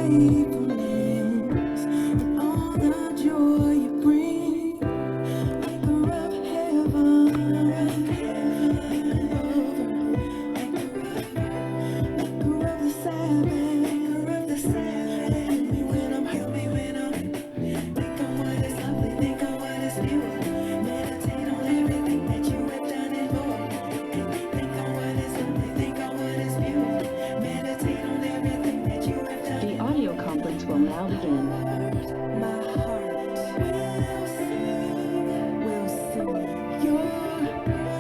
faithfulness and all the joy you bring. Anchor of heaven, anchor of the Sabbath. Help me when I'm think on what is lovely, think on what is pure. Meditate on everything that you have done and more. Think on what is lovely, think on what is pure. Meditate on everything that you have done. The audio conference will now begin. My heart will sing your praise,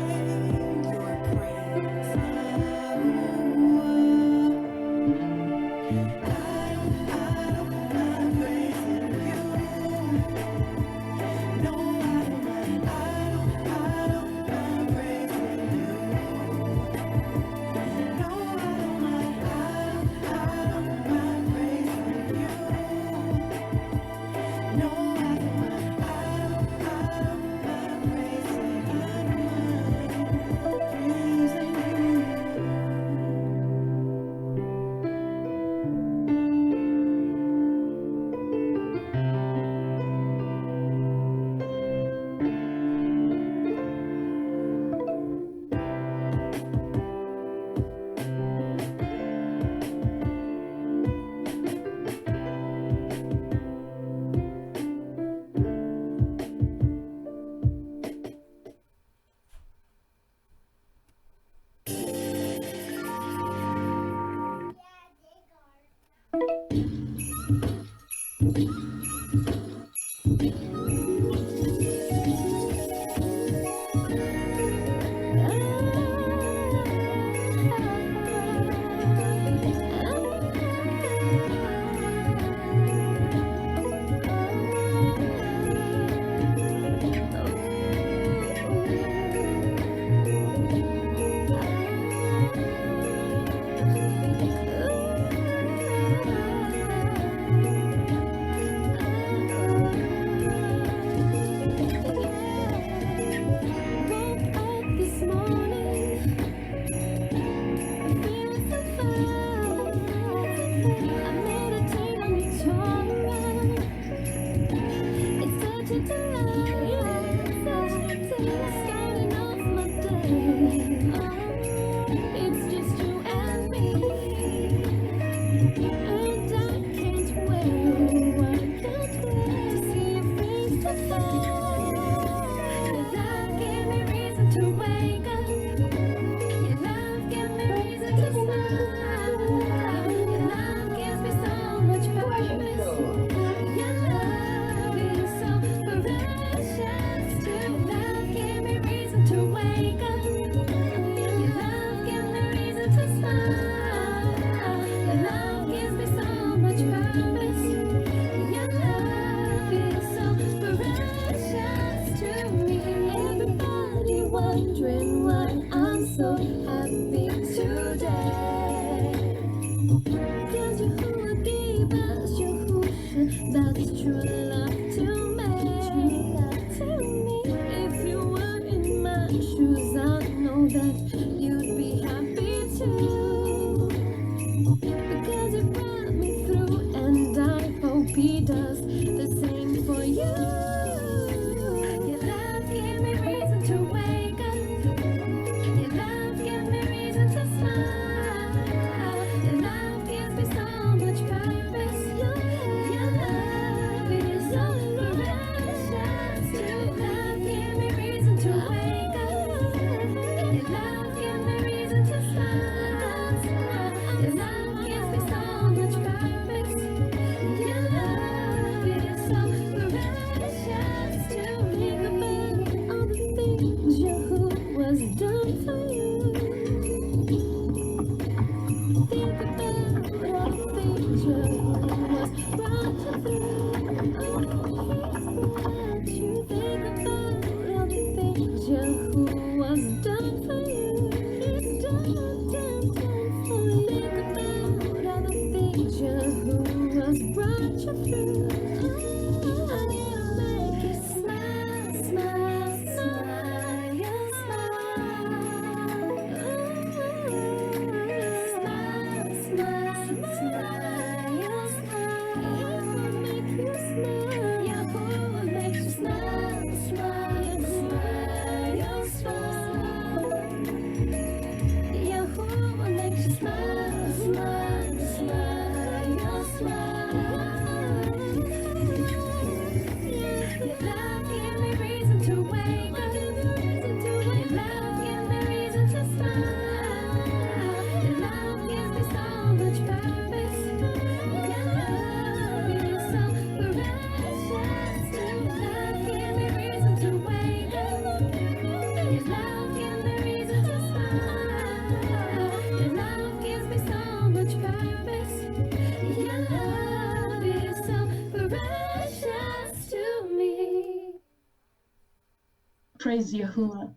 praise Yahuah.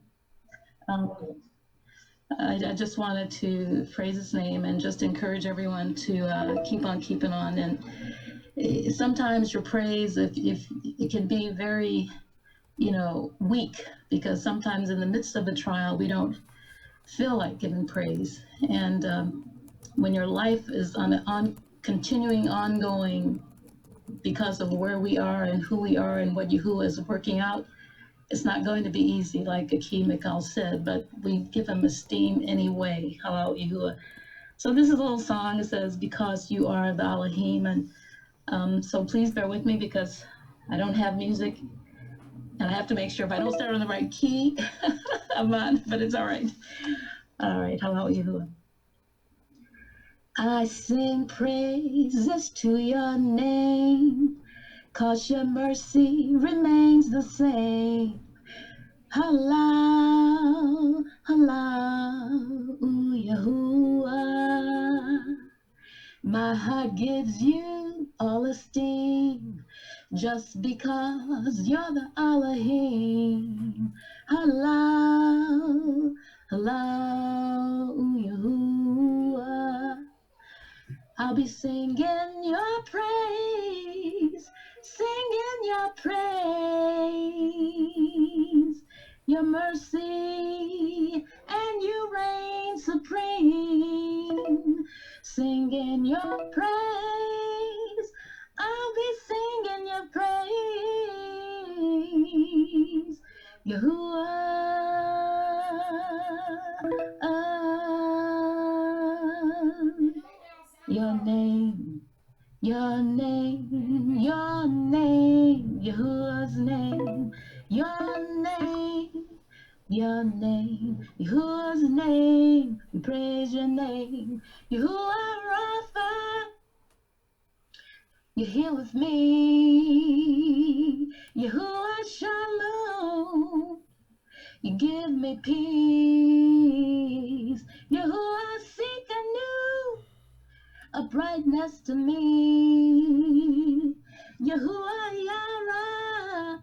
I just wanted to praise his name and just encourage everyone to keep on keeping on. And sometimes your praise, if it can be very, weak, because sometimes in the midst of a trial, we don't feel like giving praise. And when your life is continuing, ongoing, because of where we are and who we are and what Yahuah is working out, it's not going to be easy, like Haykal said, but we give him esteem anyway. Halal Yahuah. So this is a little song. It says, "Because you are the Elohim." And so please bear with me because I don't have music. And I have to make sure if I don't start on the right key, I'm on, but it's all right. All right, halal Yahuah. I sing praises to your name, 'cause your mercy remains the same. Halal, halal, Yahuah. My heart gives you all esteem, just because you're the Elohim. Halal, halal, Yahuah. I'll be singing your praise, singing your praise, your mercy, and you reign supreme. Singing your praise, I'll be singing your praise, Yahuah. Your name, your name, your name, Yahuwah's name, your name, your name, Yahuwah's name. We praise your name, Yahuwah Rapha. You're here with me, Yahuwah Shalom. You give me peace, Yahuwah seek anew a brightness to me. Yahuwah Yara,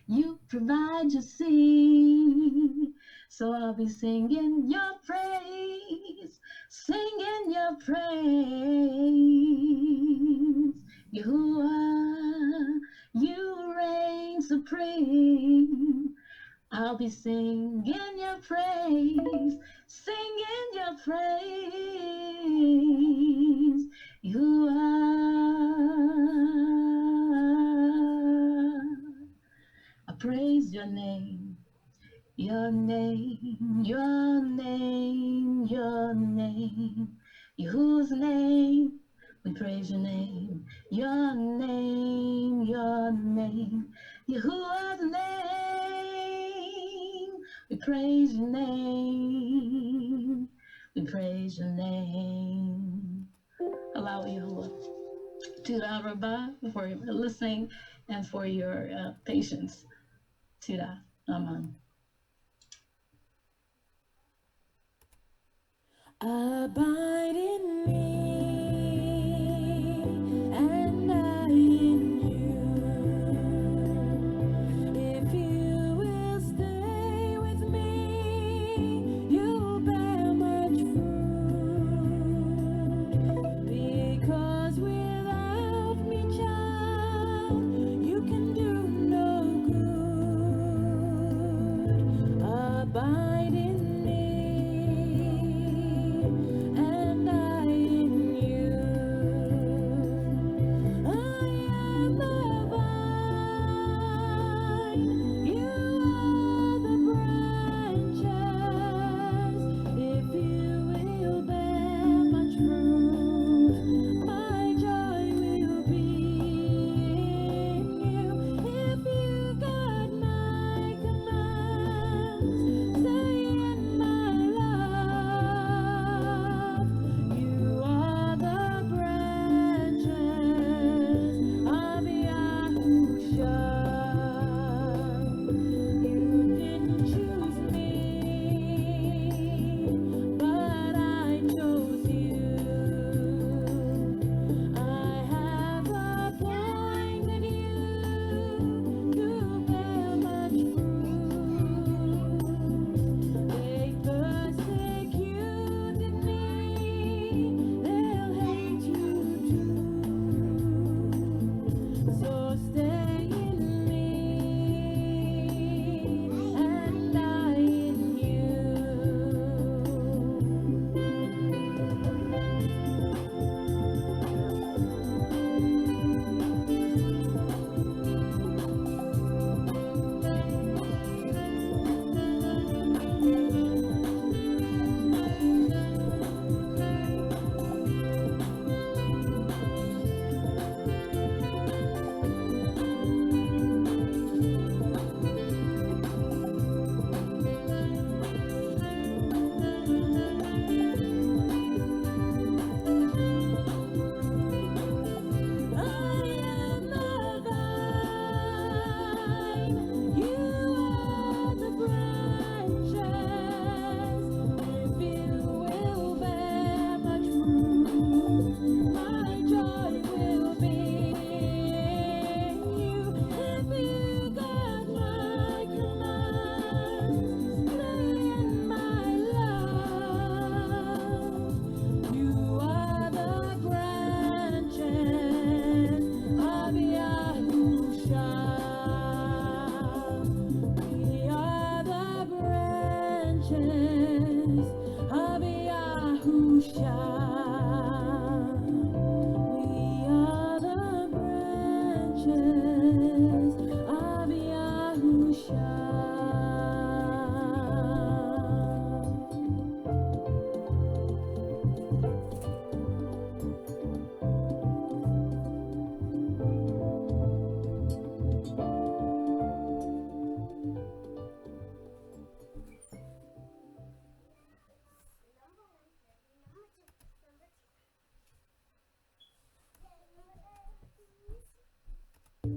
you provide your seed. So I'll be singing your praise, singing your praise. Yahuwah, you reign supreme. I'll be singing your praise, singing your praise. You are. I praise your name, your name, your name, your name. Yahuwah's name, we praise your name, your name, your name. Yahuwah's name, we praise your name, we praise your name. Allow Yahuwah to Rabbi for your listening and for your patience. Tira, Amen. Abide in me, and I in you. If you will stay with me, you'll bear much fruit. Because without me, child, you can do no good. Abide in me, and I in Stop.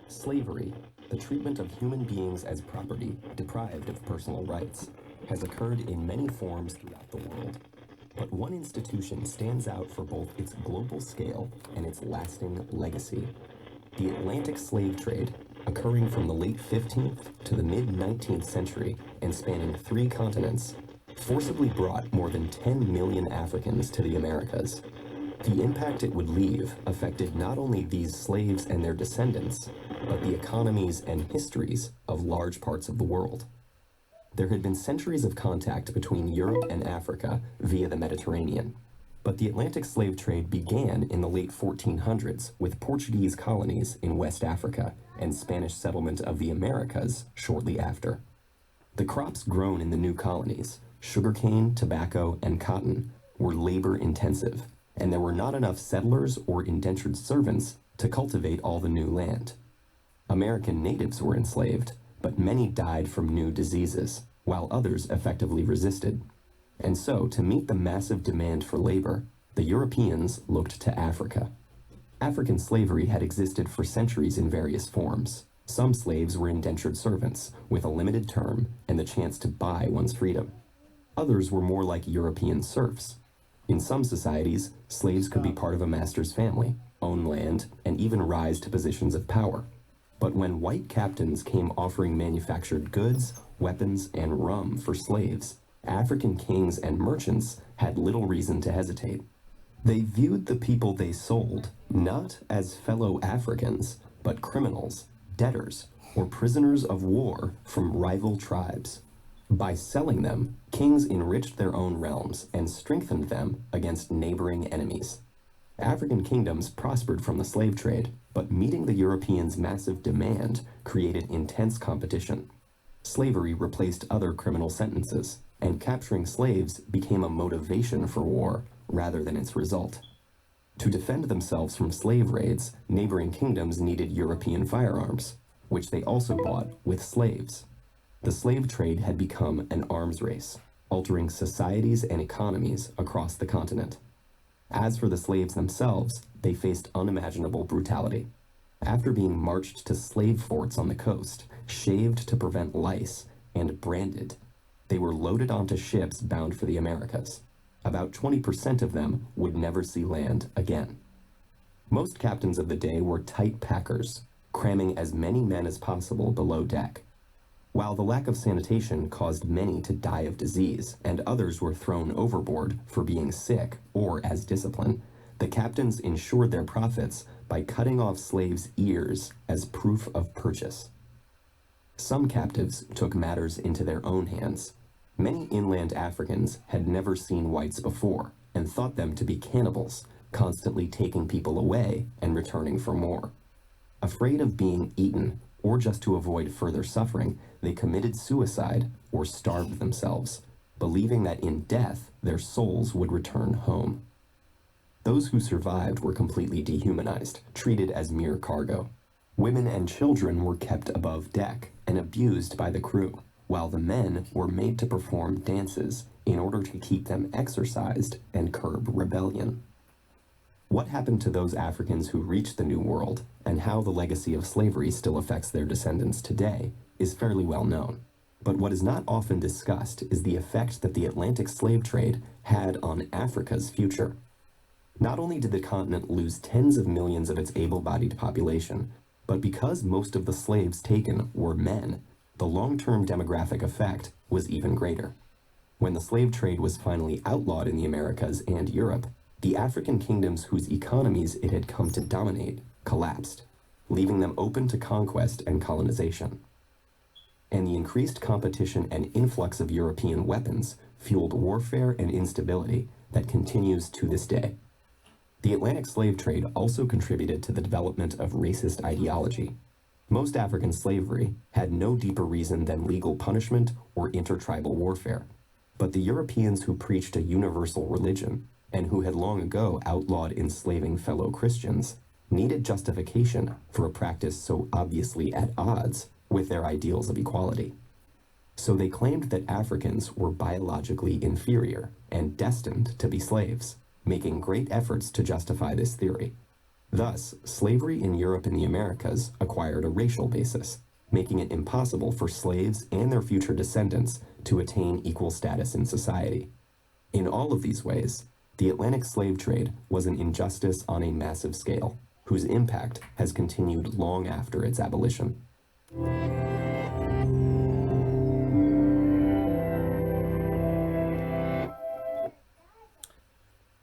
Slavery, the treatment of human beings as property deprived of personal rights, has occurred in many forms throughout the world. But one institution stands out for both its global scale and its lasting legacy. The Atlantic slave trade, occurring from the late 15th to the mid-19th century and spanning 3 continents, forcibly brought more than 10 million Africans to the Americas. The impact it would leave affected not only these slaves and their descendants, but the economies and histories of large parts of the world. There had been centuries of contact between Europe and Africa via the Mediterranean, but the Atlantic slave trade began in the late 1400s with Portuguese colonies in West Africa and Spanish settlement of the Americas shortly after. The crops grown in the new colonies, sugarcane, tobacco, and cotton, were labor-intensive, and there were not enough settlers or indentured servants to cultivate all the new land. American natives were enslaved, but many died from new diseases, while others effectively resisted. And so, to meet the massive demand for labor, the Europeans looked to Africa. African slavery had existed for centuries in various forms. Some slaves were indentured servants, with a limited term and the chance to buy one's freedom. Others were more like European serfs. In some societies, slaves could be part of a master's family, own land, and even rise to positions of power. But when white captains came offering manufactured goods, weapons, and rum for slaves, African kings and merchants had little reason to hesitate. They viewed the people they sold not as fellow Africans, but criminals, debtors, or prisoners of war from rival tribes. By selling them, kings enriched their own realms and strengthened them against neighboring enemies. African kingdoms prospered from the slave trade, but meeting the Europeans' massive demand created intense competition. Slavery replaced other criminal sentences, and capturing slaves became a motivation for war rather than its result. To defend themselves from slave raids, neighboring kingdoms needed European firearms, which they also bought with slaves. The slave trade had become an arms race, altering societies and economies across the continent. As for the slaves themselves, they faced unimaginable brutality. After being marched to slave forts on the coast, shaved to prevent lice, and branded, they were loaded onto ships bound for the Americas. About 20% of them would never see land again. Most captains of the day were tight packers, cramming as many men as possible below deck. While the lack of sanitation caused many to die of disease, and others were thrown overboard for being sick or as discipline, the captains ensured their profits by cutting off slaves' ears as proof of purchase. Some captives took matters into their own hands. Many inland Africans had never seen whites before and thought them to be cannibals, constantly taking people away and returning for more. Afraid of being eaten, or just to avoid further suffering, they committed suicide or starved themselves, believing that in death their souls would return home. Those who survived were completely dehumanized, treated as mere cargo. Women and children were kept above deck and abused by the crew, while the men were made to perform dances in order to keep them exercised and curb rebellion. What happened to those Africans who reached the New World, and how the legacy of slavery still affects their descendants today, is fairly well known. But what is not often discussed is the effect that the Atlantic slave trade had on Africa's future. Not only did the continent lose tens of millions of its able-bodied population, but because most of the slaves taken were men, the long-term demographic effect was even greater. When the slave trade was finally outlawed in the Americas and Europe, the African kingdoms whose economies it had come to dominate collapsed, leaving them open to conquest and colonization. And the increased competition and influx of European weapons fueled warfare and instability that continues to this day. The Atlantic slave trade also contributed to the development of racist ideology. Most African slavery had no deeper reason than legal punishment or intertribal warfare, but the Europeans who preached a universal religion and who had long ago outlawed enslaving fellow Christians needed justification for a practice so obviously at odds with their ideals of equality. So they claimed that Africans were biologically inferior and destined to be slaves, making great efforts to justify this theory. Thus, slavery in Europe and the Americas acquired a racial basis, making it impossible for slaves and their future descendants to attain equal status in society. In all of these ways, the Atlantic slave trade was an injustice on a massive scale, whose impact has continued long after its abolition.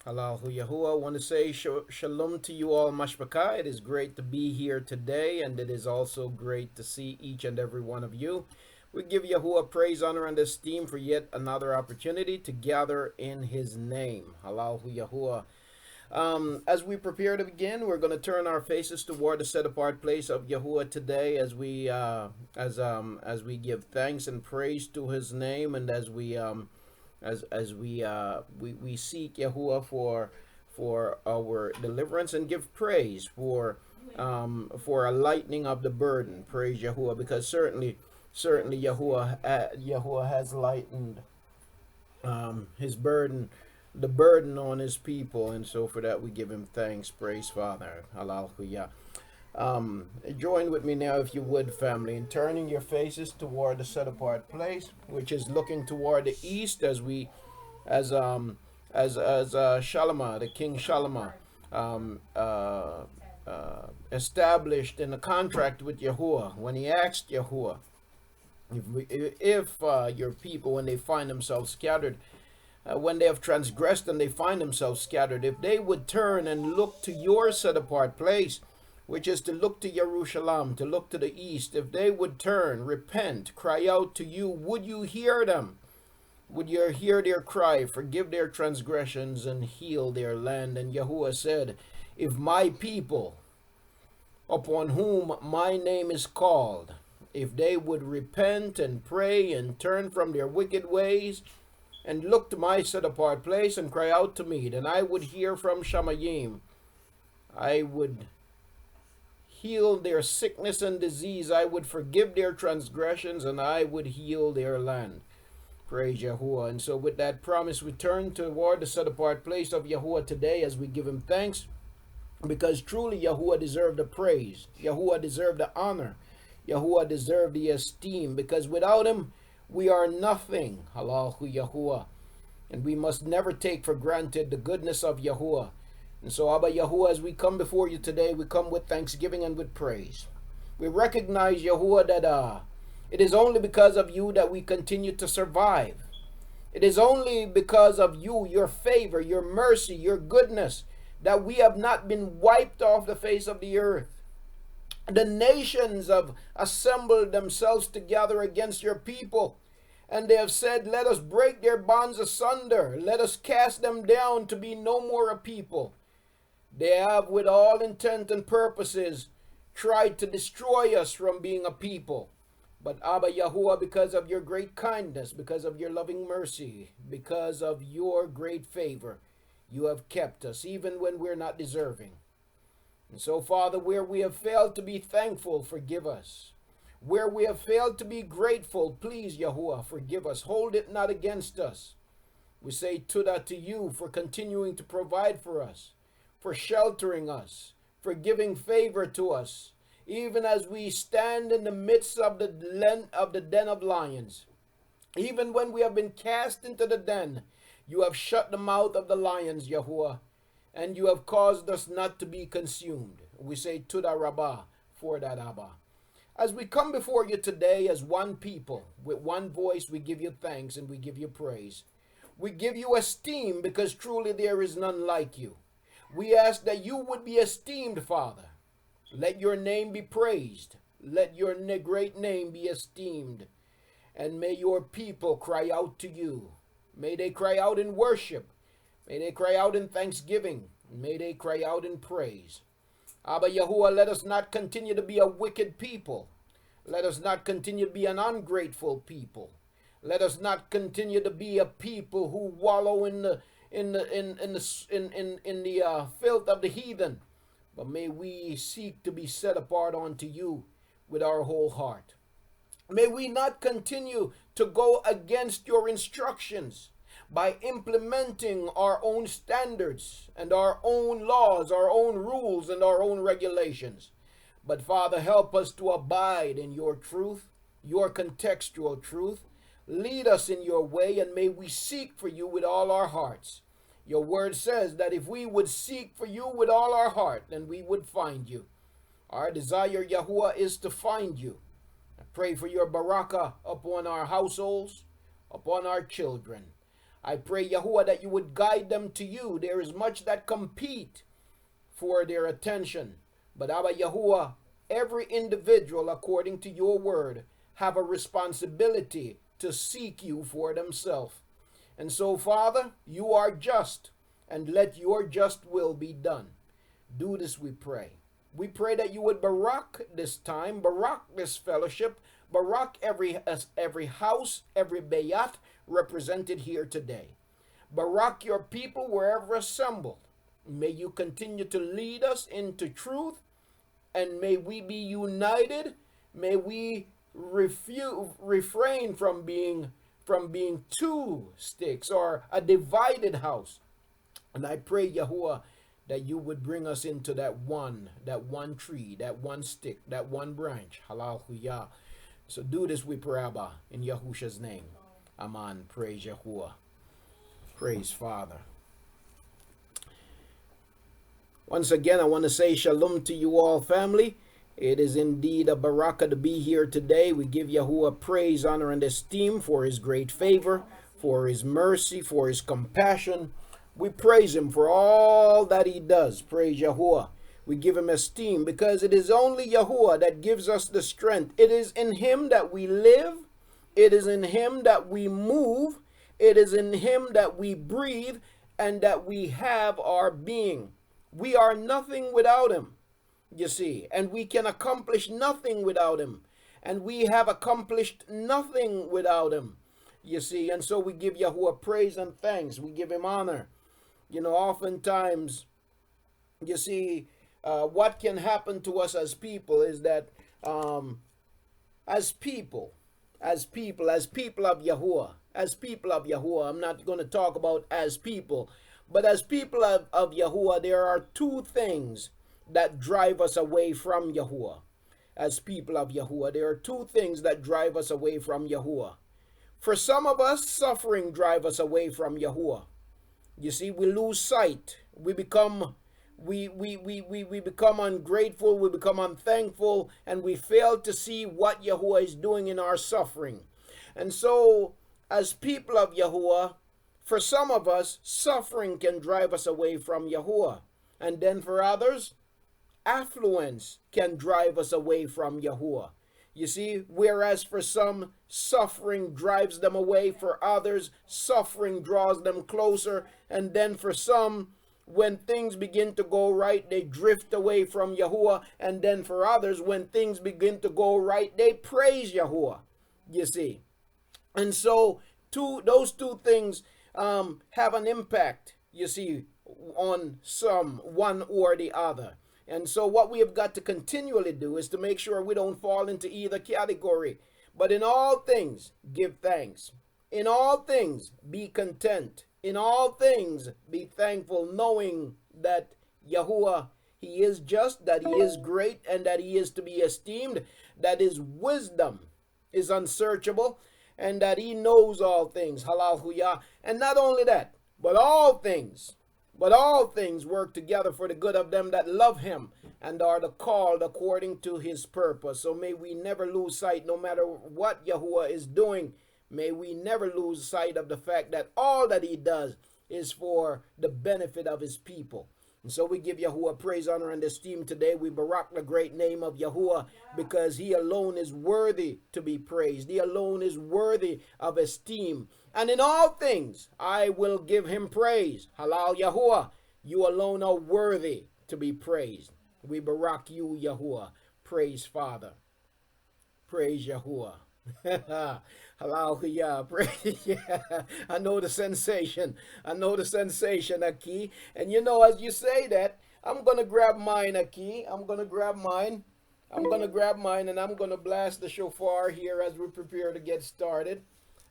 Allahu Yahuah. I want to say shalom to you all, mashbaka. It is great to be here today, and it is also great to see each and every one of you. We give Yahuah praise, honor, and esteem for yet another opportunity to gather in his name. Allahu Yahuah. As we prepare to begin, we're going to turn our faces toward the set-apart place of Yahuah today, as we give thanks and praise to his name, and as we seek Yahuah for our deliverance, and give praise for a lightening of the burden. Praise Yahuah, because certainly Yahuah has lightened his burden, the burden on his people, and so for that we give him thanks. Praise Father. Hallelujah. Join with me now, if you would, family, in turning your faces toward the set apart place, which is looking toward the east, as Shalomah, the King Shalomah, established in a contract with Yahuah, when he asked Yahuah, if your people, when they find themselves scattered, when they have transgressed and they find themselves scattered, if they would turn and look to your set apart place, which is to look to Jerusalem, to look to the east, if they would turn, repent, cry out to you, would you hear them? Would you hear their cry, forgive their transgressions, and heal their land? And Yahuah said, if my people, upon whom my name is called, if they would repent and pray and turn from their wicked ways, and look to my set-apart place and cry out to me, then I would hear from Shamayim. I would heal their sickness and disease. I would forgive their transgressions, and I would heal their land. Praise Yahuah. And so with that promise, we turn toward the set-apart place of Yahuah today as we give him thanks, because truly Yahuah deserved the praise. Yahuah deserved the honor. Yahuah deserved the esteem, because without him, we are nothing. Allahu Yahuah. And we must never take for granted the goodness of Yahuah. And so, Abba Yahuah, as we come before you today, we come with thanksgiving and with praise. We recognize, Yahuah, that it is only because of you that we continue to survive. It is only because of you, your favor, your mercy, your goodness, that we have not been wiped off the face of the earth. The nations have assembled themselves together against your people, and they have said, let us break their bonds asunder. Let us cast them down to be no more a people. They have, with all intent and purposes, tried to destroy us from being a people. But Abba Yahuwah, because of your great kindness, because of your loving mercy, because of your great favor, you have kept us, even when we're not deserving. And so, Father, where we have failed to be thankful, forgive us. Where we have failed to be grateful, please, Yahuwah, forgive us. Hold it not against us. We say Tudah to you for continuing to provide for us, for sheltering us, for giving favor to us, even as we stand in the midst of the den of lions. Even when we have been cast into the den, you have shut the mouth of the lions, Yahuwah, and you have caused us not to be consumed. We say Tudah Rabbah for that, Abba. As we come before you today as one people, with one voice, we give you thanks and we give you praise. We give you esteem because truly there is none like you. We ask that you would be esteemed, Father. Let your name be praised. Let your great name be esteemed. And may your people cry out to you. May they cry out in worship. May they cry out in thanksgiving. May they cry out in praise. Abba Yahuwah, let us not continue to be a wicked people. Let us not continue to be an ungrateful people. Let us not continue to be a people who wallow in the filth of the heathen. But may we seek to be set apart unto you with our whole heart. May we not continue to go against your instructions by implementing our own standards and our own laws, our own rules and our own regulations. But Father, help us to abide in your truth, your contextual truth. Lead us in your way, and may we seek for you with all our hearts. Your word says that if we would seek for you with all our heart, then we would find you. Our desire, Yahuwah, is to find you. I pray for your barakah upon our households, upon our children. I pray, Yahuwah, that you would guide them to you. There is much that compete for their attention. But Abba Yahuwah, every individual, according to your word, have a responsibility to seek you for themselves. And so, Father, you are just, and let your just will be done. Do this, we pray. We pray that you would barak this time, barak this fellowship, barak every house, every bayat represented here today. Barak your people wherever assembled. May you continue to lead us into truth, and may we be united. May we refrain from being two sticks or a divided house. And I pray, Yahuwah, that you would bring us into that one tree, that one stick, that one branch. Hallelujah. So do this, we pray, Abba, in Yahusha's name. Amen. Praise Yahuwah. Praise Father. Once again, I want to say shalom to you all, family. It is indeed a barakah to be here today. We give Yahuwah praise, honor, and esteem for his great favor, for his mercy, for his compassion. We praise him for all that he does. Praise Yahuwah. We give him esteem because it is only Yahuwah that gives us the strength. It is in him that we live. It is in him that we move. It is in him that we breathe and that we have our being. We are nothing without him, you see, and we can accomplish nothing without him. And we have accomplished nothing without him, you see. And so we give Yahuwah praise and thanks. We give him honor. You know, oftentimes, you see, what can happen to us as people is that as people of Yahuwah, I'm not going to talk about as people, but as people of Yahuwah, there are two things that drive us away from Yahuwah. As people of Yahuwah, there are two things that drive us away from Yahuwah. For some of us, suffering drives us away from Yahuwah. You see, we lose sight. We become ungrateful, we become unthankful, and we fail to see what Yahuwah is doing in our suffering. And so, as people of Yahuwah, for some of us, suffering can drive us away from Yahuwah. And then for others, affluence can drive us away from Yahuah. You see, whereas for some, suffering drives them away, for others, suffering draws them closer. And then for some, when things begin to go right, they drift away from Yahuah. And then for others, when things begin to go right, they praise Yahuah. You see. And so those two things have an impact, you see, on one or the other. And so what we have got to continually do is to make sure we don't fall into either category. But in all things, give thanks. In all things, be content. In all things, be thankful, knowing that Yahuah, he is just, that he is great, and that he is to be esteemed, that his wisdom is unsearchable, and that he knows all things. Hallelujah. And not only that, but all things work together for the good of them that love him and are the called according to his purpose. So may we never lose sight, no matter what Yahuah is doing, may we never lose sight of the fact that all that he does is for the benefit of his people. And so we give Yahuah praise, honor, and esteem today. We barak the great name of Yahuah because he alone is worthy to be praised. He alone is worthy of esteem. And in all things, I will give him praise. Halal Yahuah, you alone are worthy to be praised. We barak you, Yahuah. Praise Father. Praise Yahuah. Hallelujah. Praise. Yeah. I know the sensation. Aki. And you know, as you say that, I'm going to grab mine, Aki. I'm going to grab mine and I'm going to blast the shofar here as we prepare to get started.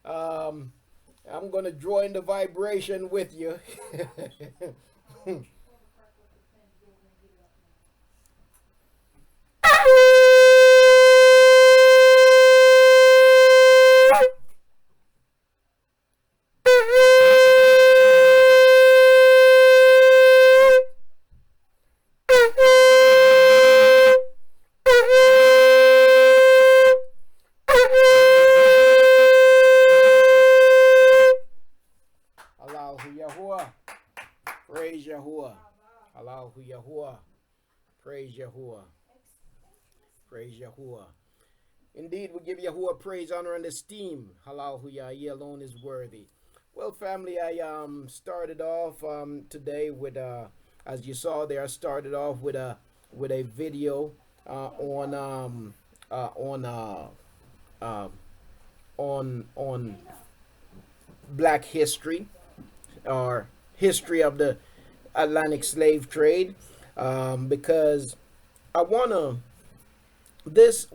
I'm going to join the vibration with you. Praise Yahuah. Allahu Yahuah. Praise Yahuah. Praise Yahuah. Indeed, we give Yahuah praise, honor, and esteem. Hallelujah. He alone is worthy. Well, family, I started off today with as you saw there, I started off with a video on Black history, or history of the Atlantic slave trade, because I wanna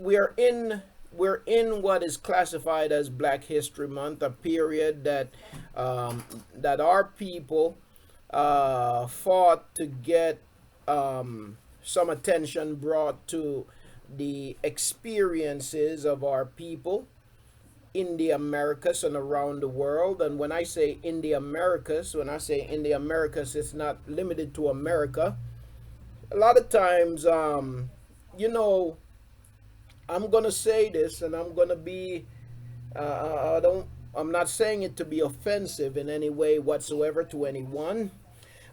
we're in what is classified as Black History Month, a period that that our people fought to get some attention brought to the experiences of our people in the Americas and around the world. And when I say in the Americas, it's not limited to America. A lot of times, you know, I'm gonna say this, and I'm gonna be, I'm not saying it to be offensive in any way whatsoever to anyone,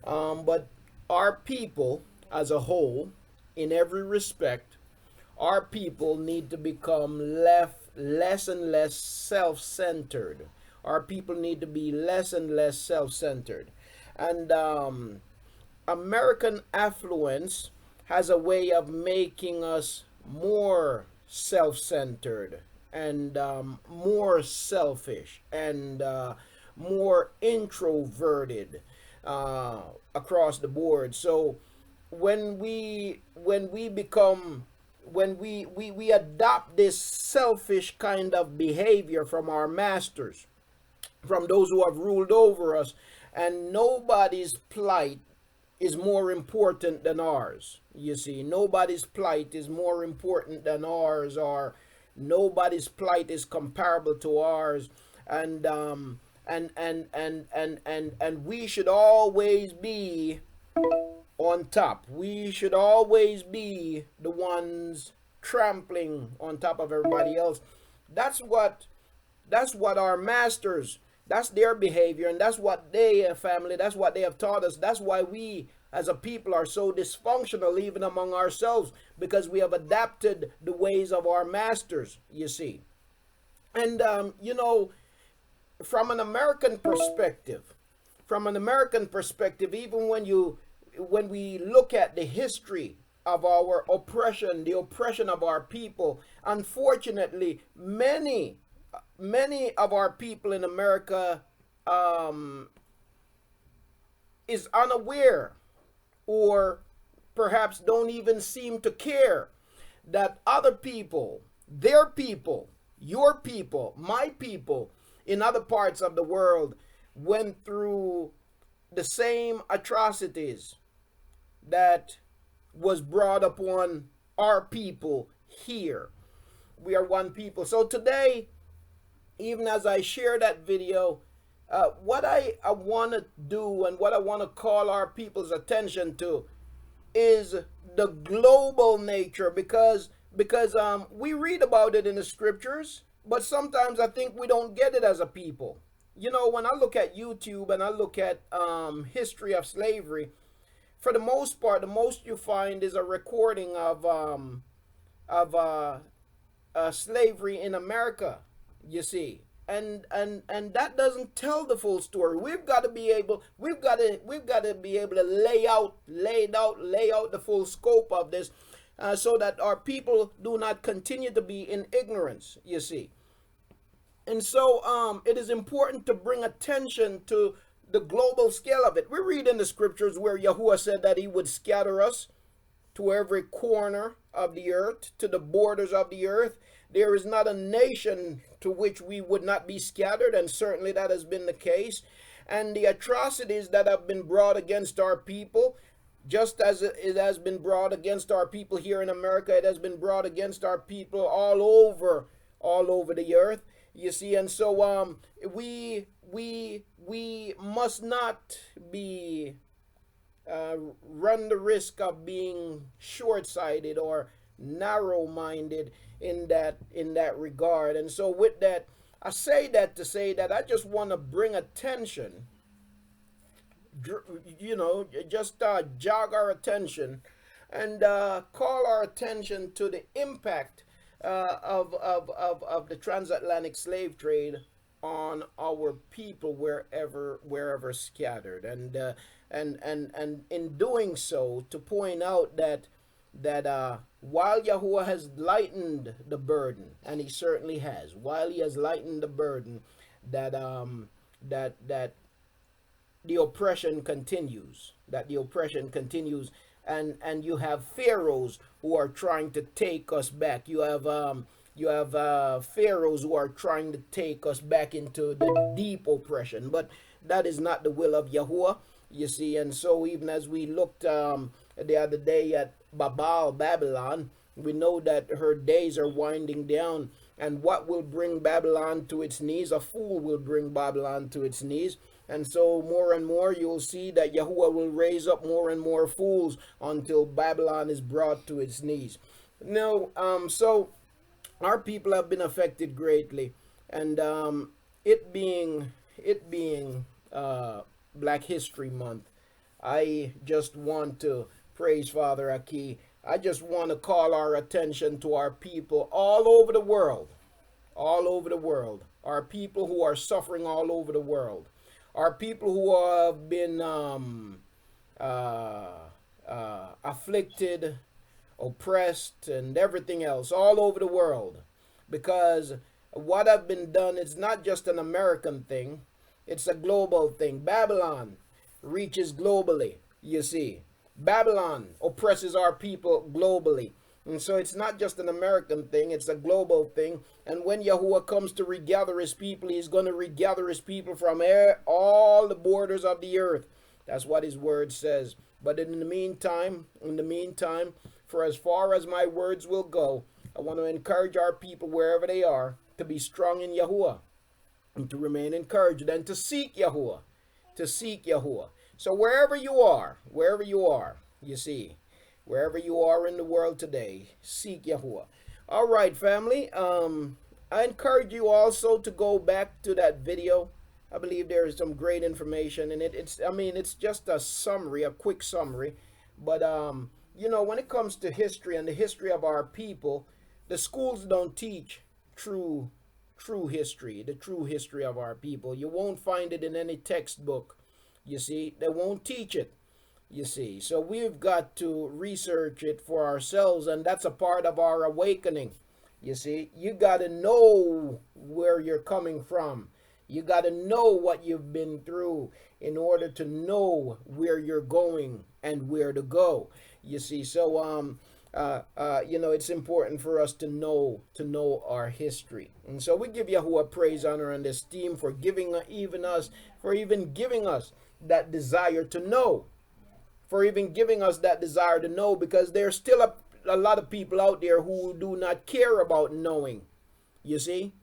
but our people as a whole, in every respect, our people need to become less and less self-centered. Our people need to be less and less self-centered. And American affluence has a way of making us more self-centered and more selfish and more introverted across the board. So when we adopt this selfish kind of behavior from our masters, from those who have ruled over us, and nobody's plight is more important than ours. You see, nobody's plight is more important than ours, or nobody's plight is comparable to ours, and we should always be on top. We should always be the ones trampling on top of everybody else. That's what our masters, that's their behavior, and that's what they, family, that's what they have taught us. That's why we as a people are so dysfunctional even among ourselves, because we have adapted the ways of our masters, you see. And you know, from an American perspective, even when we look at the history of our oppression, the oppression of our people, unfortunately, many of our people in America is unaware, or perhaps don't even seem to care, that other people, their people, your people, my people in other parts of the world went through the same atrocities that was brought upon our people here. We are one people. So today, even as I share that video, what I want to do and what I want to call our people's attention to is the global nature, because we read about it in the scriptures, but sometimes I think we don't get it as a people. You know, when I look at YouTube and I look at history of slavery, for the most part, the most you find is a recording of slavery in America, you see. And that doesn't tell the full story. We've got to be able to lay out the full scope of this, so that our people do not continue to be in ignorance, you see. And so it is important to bring attention to the global scale of it. We read in the scriptures where Yahuah said that he would scatter us to every corner of the earth, to the borders of the earth. There is not a nation to which we would not be scattered, and certainly that has been the case. And the atrocities that have been brought against our people, just as it has been brought against our people here in America, it has been brought against our people all over the earth, you see. And so we must not be run the risk of being short-sighted or narrow-minded in that regard. And so with that, I say that to say that I just want to bring attention, you know, just jog our attention and call our attention to the impact of the transatlantic slave trade on our people wherever scattered, and in doing so, to point out that while Yahuah has lightened the burden, and he certainly has, while he has lightened the burden, that the oppression continues, and you have pharaohs who are trying to take us back. You have pharaohs who are trying to take us back into the deep oppression, but that is not the will of Yahuah, you see. And so even as we looked the other day at Babylon, we know that her days are winding down, and what will bring Babylon to its knees? A fool will bring Babylon to its knees. And so more and more you'll see that Yahuah will raise up more and more fools until Babylon is brought to its knees. Now, so our people have been affected greatly, and it being Black History Month, I just want to praise Father Aki. I just want to call our attention to our people all over the world, our people who are suffering all over the world, our people who have been afflicted, oppressed, and everything else all over the world. Because what have been done, it's not just an American thing, it's a global thing. Babylon reaches globally, you see. Babylon oppresses our people globally. And so it's not just an American thing, it's a global thing. And when Yahuah comes to regather his people, he's going to regather his people from all the borders of the earth. That's what his word says. But in the meantime, for as far as my words will go, I want to encourage our people wherever they are to be strong in Yahuah, and to remain encouraged, and to seek Yahuah, So wherever you are, you see, wherever you are in the world today, seek Yahuah. All right, family. I encourage you also to go back to that video I believe there is some great information in it. It's just a summary, a quick summary. But when it comes to history and the history of our people, the schools don't teach true history, the true history of our people. You won't find it in any textbook. You see, they won't teach it. You see, so we've got to research it for ourselves, and that's a part of our awakening. You see, you got to know where you're coming from. You got to know what you've been through in order to know where you're going and where to go. You see, so it's important for us to know our history. And so we give Yahuah praise, honor, and esteem for even giving us that desire to know. For even giving us that desire to know, because there's still a lot of people out there who do not care about knowing. You see?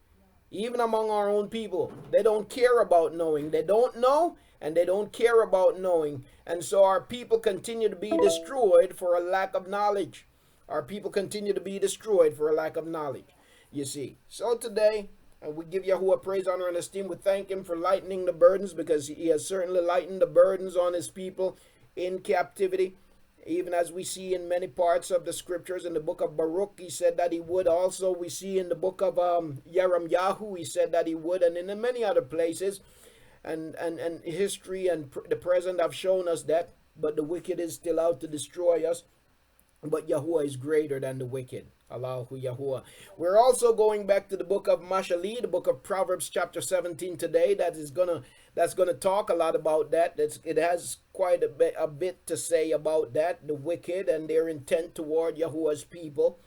Even among our own people, they don't care about knowing. They don't know, and they don't care about knowing. And so our people continue to be destroyed for a lack of knowledge. Our people continue to be destroyed for a lack of knowledge. You see? So today, we give Yahuah praise, honor, and esteem. We thank him for lightening the burdens, because he has certainly lightened the burdens on his people in captivity. Even as we see in many parts of the scriptures, in the book of Baruch, he said that he would. Also, we see in the book of Yahu, he said that he would, and in many other places. And history and the present have shown us that. But the wicked is still out to destroy us. But Yahuah is greater than the wicked. Allahu Yahuah. We're also going back to the book of Mashali, the book of Proverbs chapter 17 today. That's gonna talk a lot about that. It has quite a bit to say about that, the wicked and their intent toward Yahuah's people.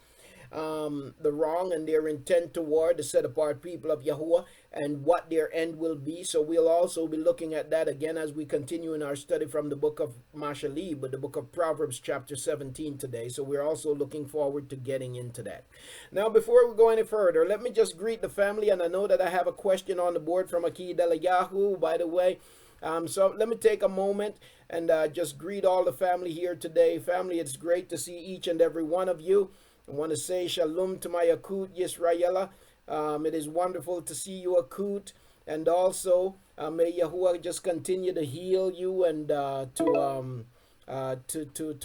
The wrong and their intent toward the set apart people of Yahuah, and what their end will be. So we'll also be looking at that again as we continue in our study from the book of Mashali, but the book of Proverbs chapter 17 today. So we're also looking forward to getting into that. Now, before we go any further, let me just greet the family, and I know that I have a question on the board from Aki Delayahu, by the way. So let me take a moment and just greet all the family here today. Family, it's great to see each and every one of you. I want to say shalom to my Akut Yisraela. It is wonderful to see you, Akut. And also, may Yahuah just continue to heal you and to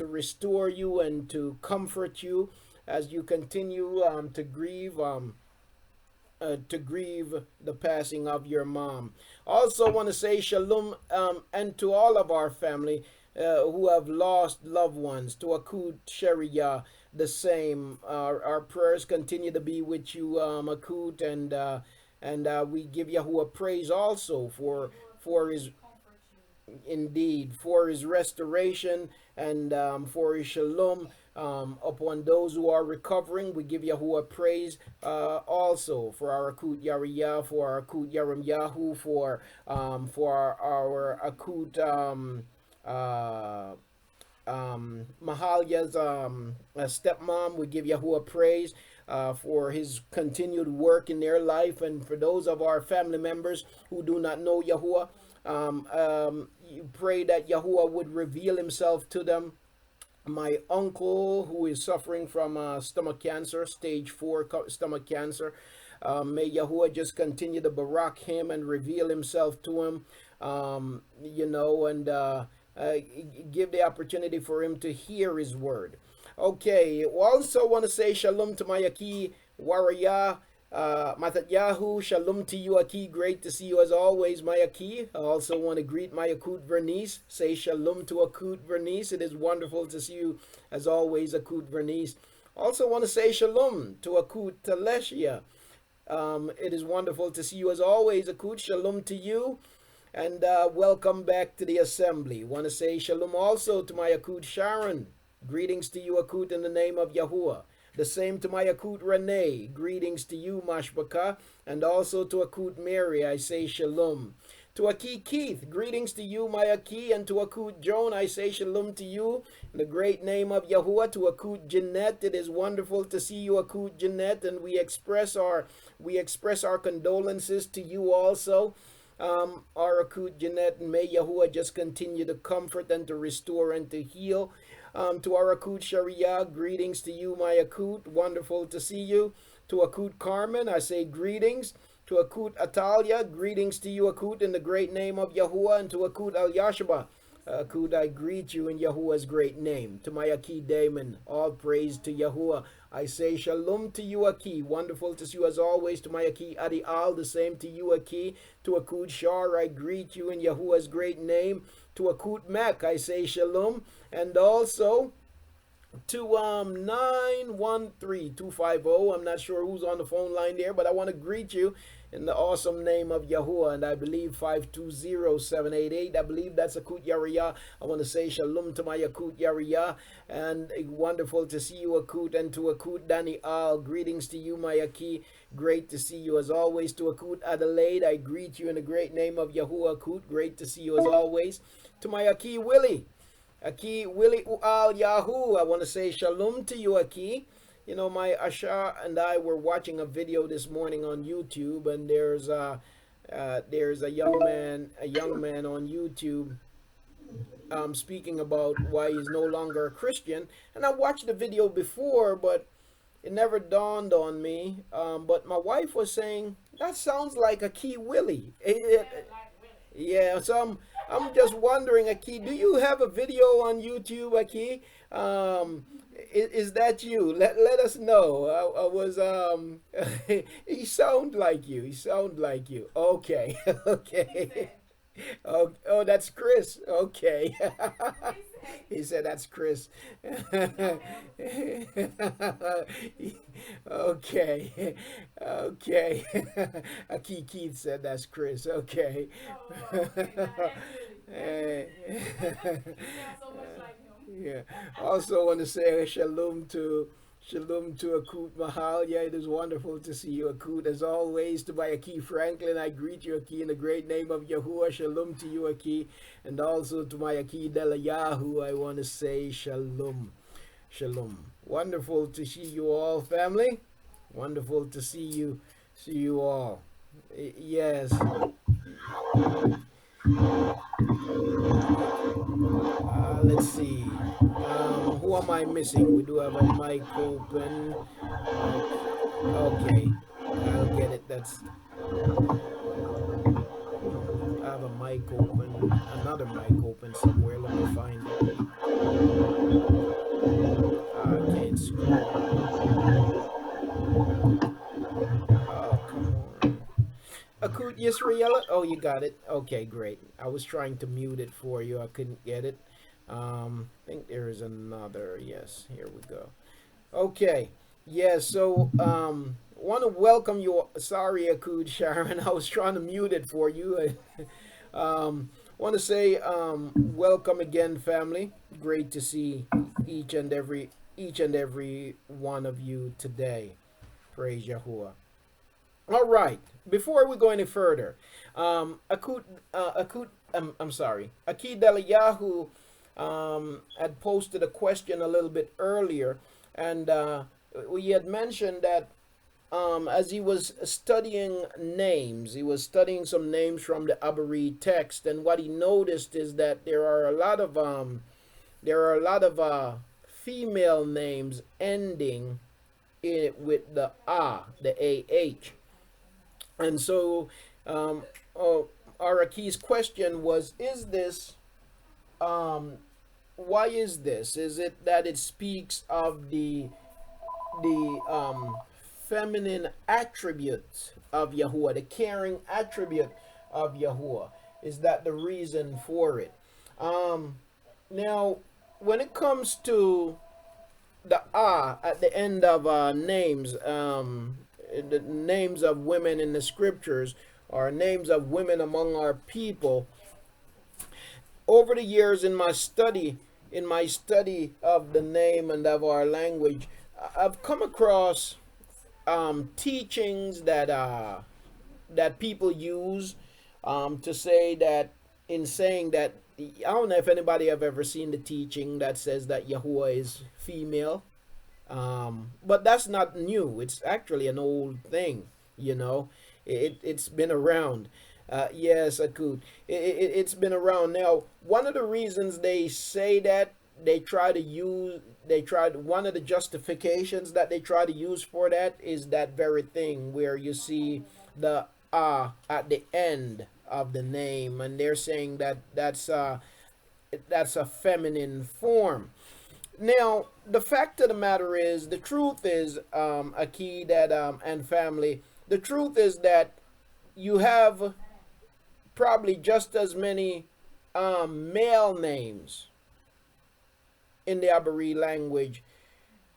restore you and to comfort you as you continue to grieve the passing of your mom. Also want to say shalom and to all of our family who have lost loved ones. To Akut Sharia, the same. Our prayers continue to be with you, Akut, and we give Yahuah praise also for his restoration and for his shalom upon those who are recovering. We give Yahuah praise also for our Akut Yariyah, for our Akut Yaram Yahu, for our Akut Mahalya's stepmom. We give Yahuah praise for his continued work in their life, and for those of our family members who do not know Yahuah, you pray that Yahuah would reveal himself to them. My uncle, who is suffering from stomach cancer, stage 4 stomach cancer, may Yahuah just continue to barak him and reveal himself to him, give the opportunity for him to hear his word. Okay, we also want to say shalom to my Aki Waraya Matatyahu. Shalom to you, Aki. Great to see you as always, my Aki. I also want to greet my Akut Vernice. Say shalom to Akut Vernice. It is wonderful to see you as always, Akut Vernice. Also want to say shalom to Akut Taleshia. It is wonderful to see you as always, Akut. Shalom to you. And welcome back to the assembly. Want to say shalom also to my Akut Sharon. Greetings to you, Akut, in the name of Yahuah. The same to my Akut Renee. Greetings to you, Mashbaka. And also to Akut Mary, I say shalom. To Aki Keith, greetings to you, my Aki. And to Akut Joan, I say shalom to you. In the great name of Yahuah. To Akut Jeanette, it is wonderful to see you, Akut Jeanette. And we express our condolences to you also. Our Akut Jeanette, and may Yahuah just continue to comfort and to restore and to heal. To our Akut Sharia, greetings to you, my Akut. Wonderful to see you. To Akut Carmen, I say greetings. To Akut Atalia, greetings to you, Akut, in the great name of Yahuah, and to Akut Al Yashaba. Akut, I greet you in Yahuwah's great name. To my Aki Damon, all praise to Yahuah. I say shalom to you, Aki. Wonderful to see you as always. To my Aki Adi Al, the same to you, Aki. To Akut Shar, I greet you in Yahuwah's great name. To Akut Mek, I say shalom. And also to 913250. I'm not sure who's on the phone line there, but I want to greet you in the awesome name of Yahuah, and I believe 520788. I believe that's Akut Yariyah. I want to say shalom to my Akut Yariyah, and wonderful to see you, Akut, and to Akut Dani Al. Greetings to you, my Aki. Great to see you as always. To Akut Adelaide, I greet you in the great name of Yahuah, Akut. Great to see you as always. To my Aki Willie. Aki Willie Ual Yahu, I want to say shalom to you, Aki. You know, my Asha and I were watching a video this morning on YouTube, and there's a young man on YouTube speaking about why he's no longer a Christian. And I watched the video before, but it never dawned on me. But my wife was saying that sounds like Aki Willie. Yeah, so I'm just wondering, Aki, do you have a video on YouTube, Aki? Is that you? Let us know. I was he sound like you. He sound like you. Okay, okay. Oh, that's Chris. Okay. He said that's Chris. Okay. Okay. Aki Keith said that's Chris. Okay. Yeah. Also want to say shalom to Akut Mahal. Yeah, it is wonderful to see you, Akut. As always, to my Aki Franklin, I greet you, Aki, in the great name of Yahuah. Shalom to you, Aki. And also to my Aki Delayahu, I want to say shalom. Shalom. Wonderful to see you all, family. Wonderful to see you all. Yes. Let's see. Who am I missing? We do have a mic open. Okay, I'll get it. I have a mic open, another mic open somewhere. Let me find it. I can't scroll. Oh, come on. Akut Yisrael. Oh, you got it. Okay, great. I was trying to mute it for you. I couldn't get it. I think there is another. Yes, here we go. Okay. Yeah, so want to welcome you. Sorry, Akut Sharon. I was trying to mute it for you. Want to say welcome again, family. Great to see each and every one of you today. Praise Yahuah. All right. Before we go any further, I'm sorry. Akid Eliyahu had posted a question a little bit earlier, and we had mentioned that as he was studying names, he was studying some names from the Abari text, and what he noticed is that there are a lot of female names ending with the the AH. And so Araki's question was, why is this? Is it that it speaks of the feminine attribute of Yahuah, the caring attribute of Yahuah? Is that the reason for it? Now, when it comes to the at the end of names, the names of women in the scriptures, or names of women among our people, over the years in my study of the name and of our language, I've come across teachings that people use to say that, in saying that, I don't know if anybody have ever seen the teaching that says that Yahuah is female. But that's not new. It's actually an old thing, you know. It's been around. Yes, Akut. It's been around. Now, one of the reasons they say that, one of the justifications that they try to use for that is that very thing where you see the at the end of the name, and they're saying that that's a feminine form. Now, the fact of the matter is, the truth is, Aki, that and family, the truth is that you have probably just as many male names in the Abari language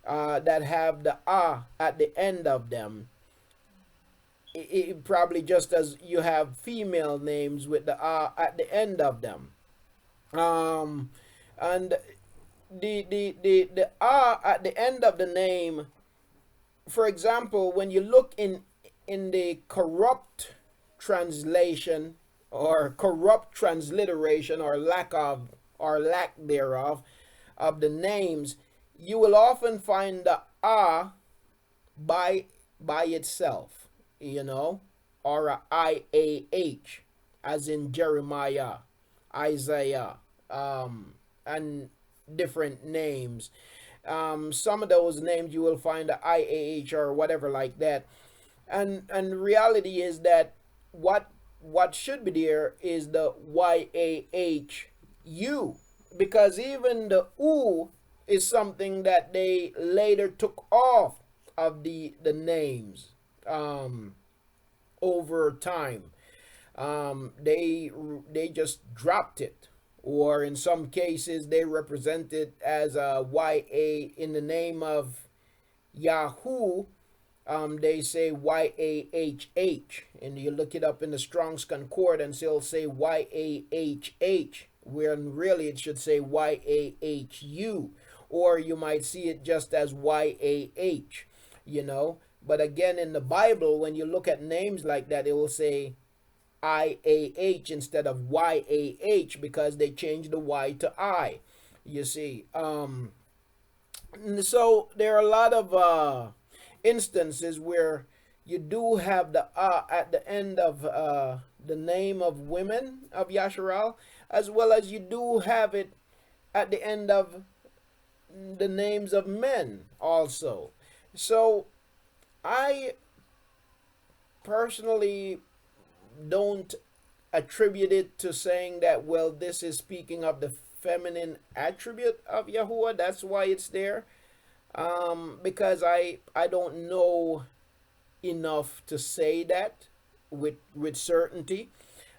that have the at the end of them. It probably just as you have female names with the at the end of them. And the at the end of the name, for example, when you look in the corrupt translation or corrupt transliteration or lack thereof of the names, you will often find the by itself, you know, or a IAH, as in Jeremiah, Isaiah, and different names. Some of those names you will find the IAH or whatever like that. And reality is that what should be there is the YAHU, because even the U is something that they later took off of the names over time. They just dropped it, or in some cases they represent it as a YA in the name of Yahoo. They say YAHH, and you look it up in the Strong's Concordance, it'll say YAHH, when really it should say YAHU, or you might see it just as YAH, you know. But again, in the Bible, when you look at names like that, it will say IAH instead of YAH, because they changed the Y to I, you see. So there are a lot of instances where you do have the at the end of the name of women of Yasharal, as well as you do have it at the end of the names of men also. So I personally don't attribute it to saying that, well, this is speaking of the feminine attribute of Yahuwah, that's why it's there. Because I don't know enough to say that with certainty,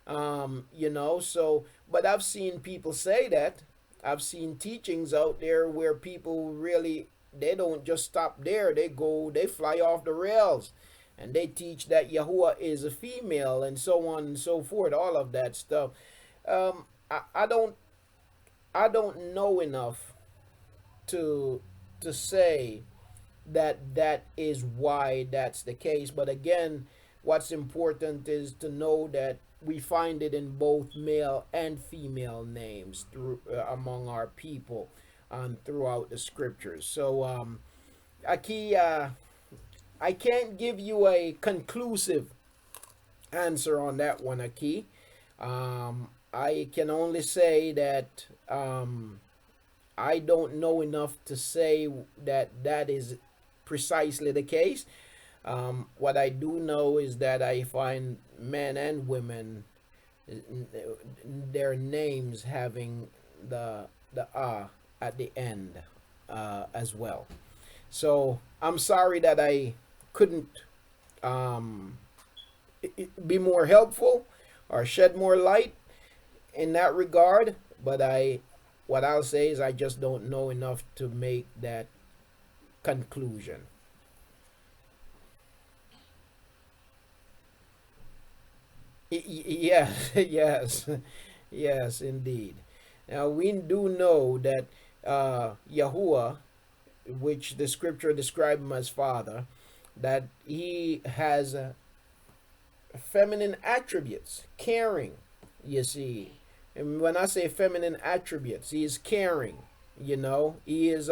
you know. So, but I've seen people say that. I've seen teachings out there where people really, they don't just stop there. They fly off the rails, and they teach that Yahuwah is a female and so on and so forth. All of that stuff. I don't know enough to say that is why that's the case. But again, what's important is to know that we find it in both male and female names among our people throughout the scriptures. So Aki, I can't give you a conclusive answer on that one, Aki. I can only say that I don't know enough to say that is precisely the case. What I do know is that I find men and women, their names having the at the end as well. So I'm sorry that I couldn't be more helpful or shed more light in that regard, but what I'll say is I just don't know enough to make that conclusion. Yes, yes, indeed. Now we do know that Yahuwah, which the scripture described him as Father, that he has feminine attributes, caring, you see. And when I say feminine attributes, he is caring, you know. He is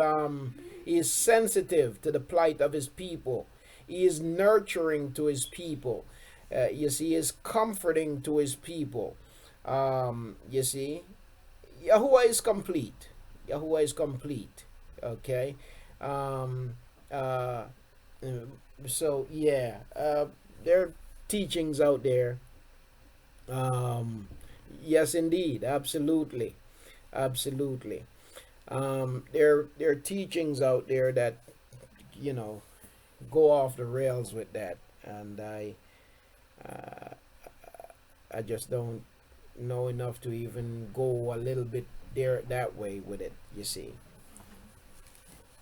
sensitive to the plight of his people. He is nurturing to his people. You see, he is comforting to his people. You see, Yahuwah is complete. Yahuwah is complete. Okay. So yeah, there teachings out there. Yes, indeed, absolutely, absolutely. There are teachings out there that, you know, go off the rails with that, and I just don't know enough to even go a little bit there that way with it. You see.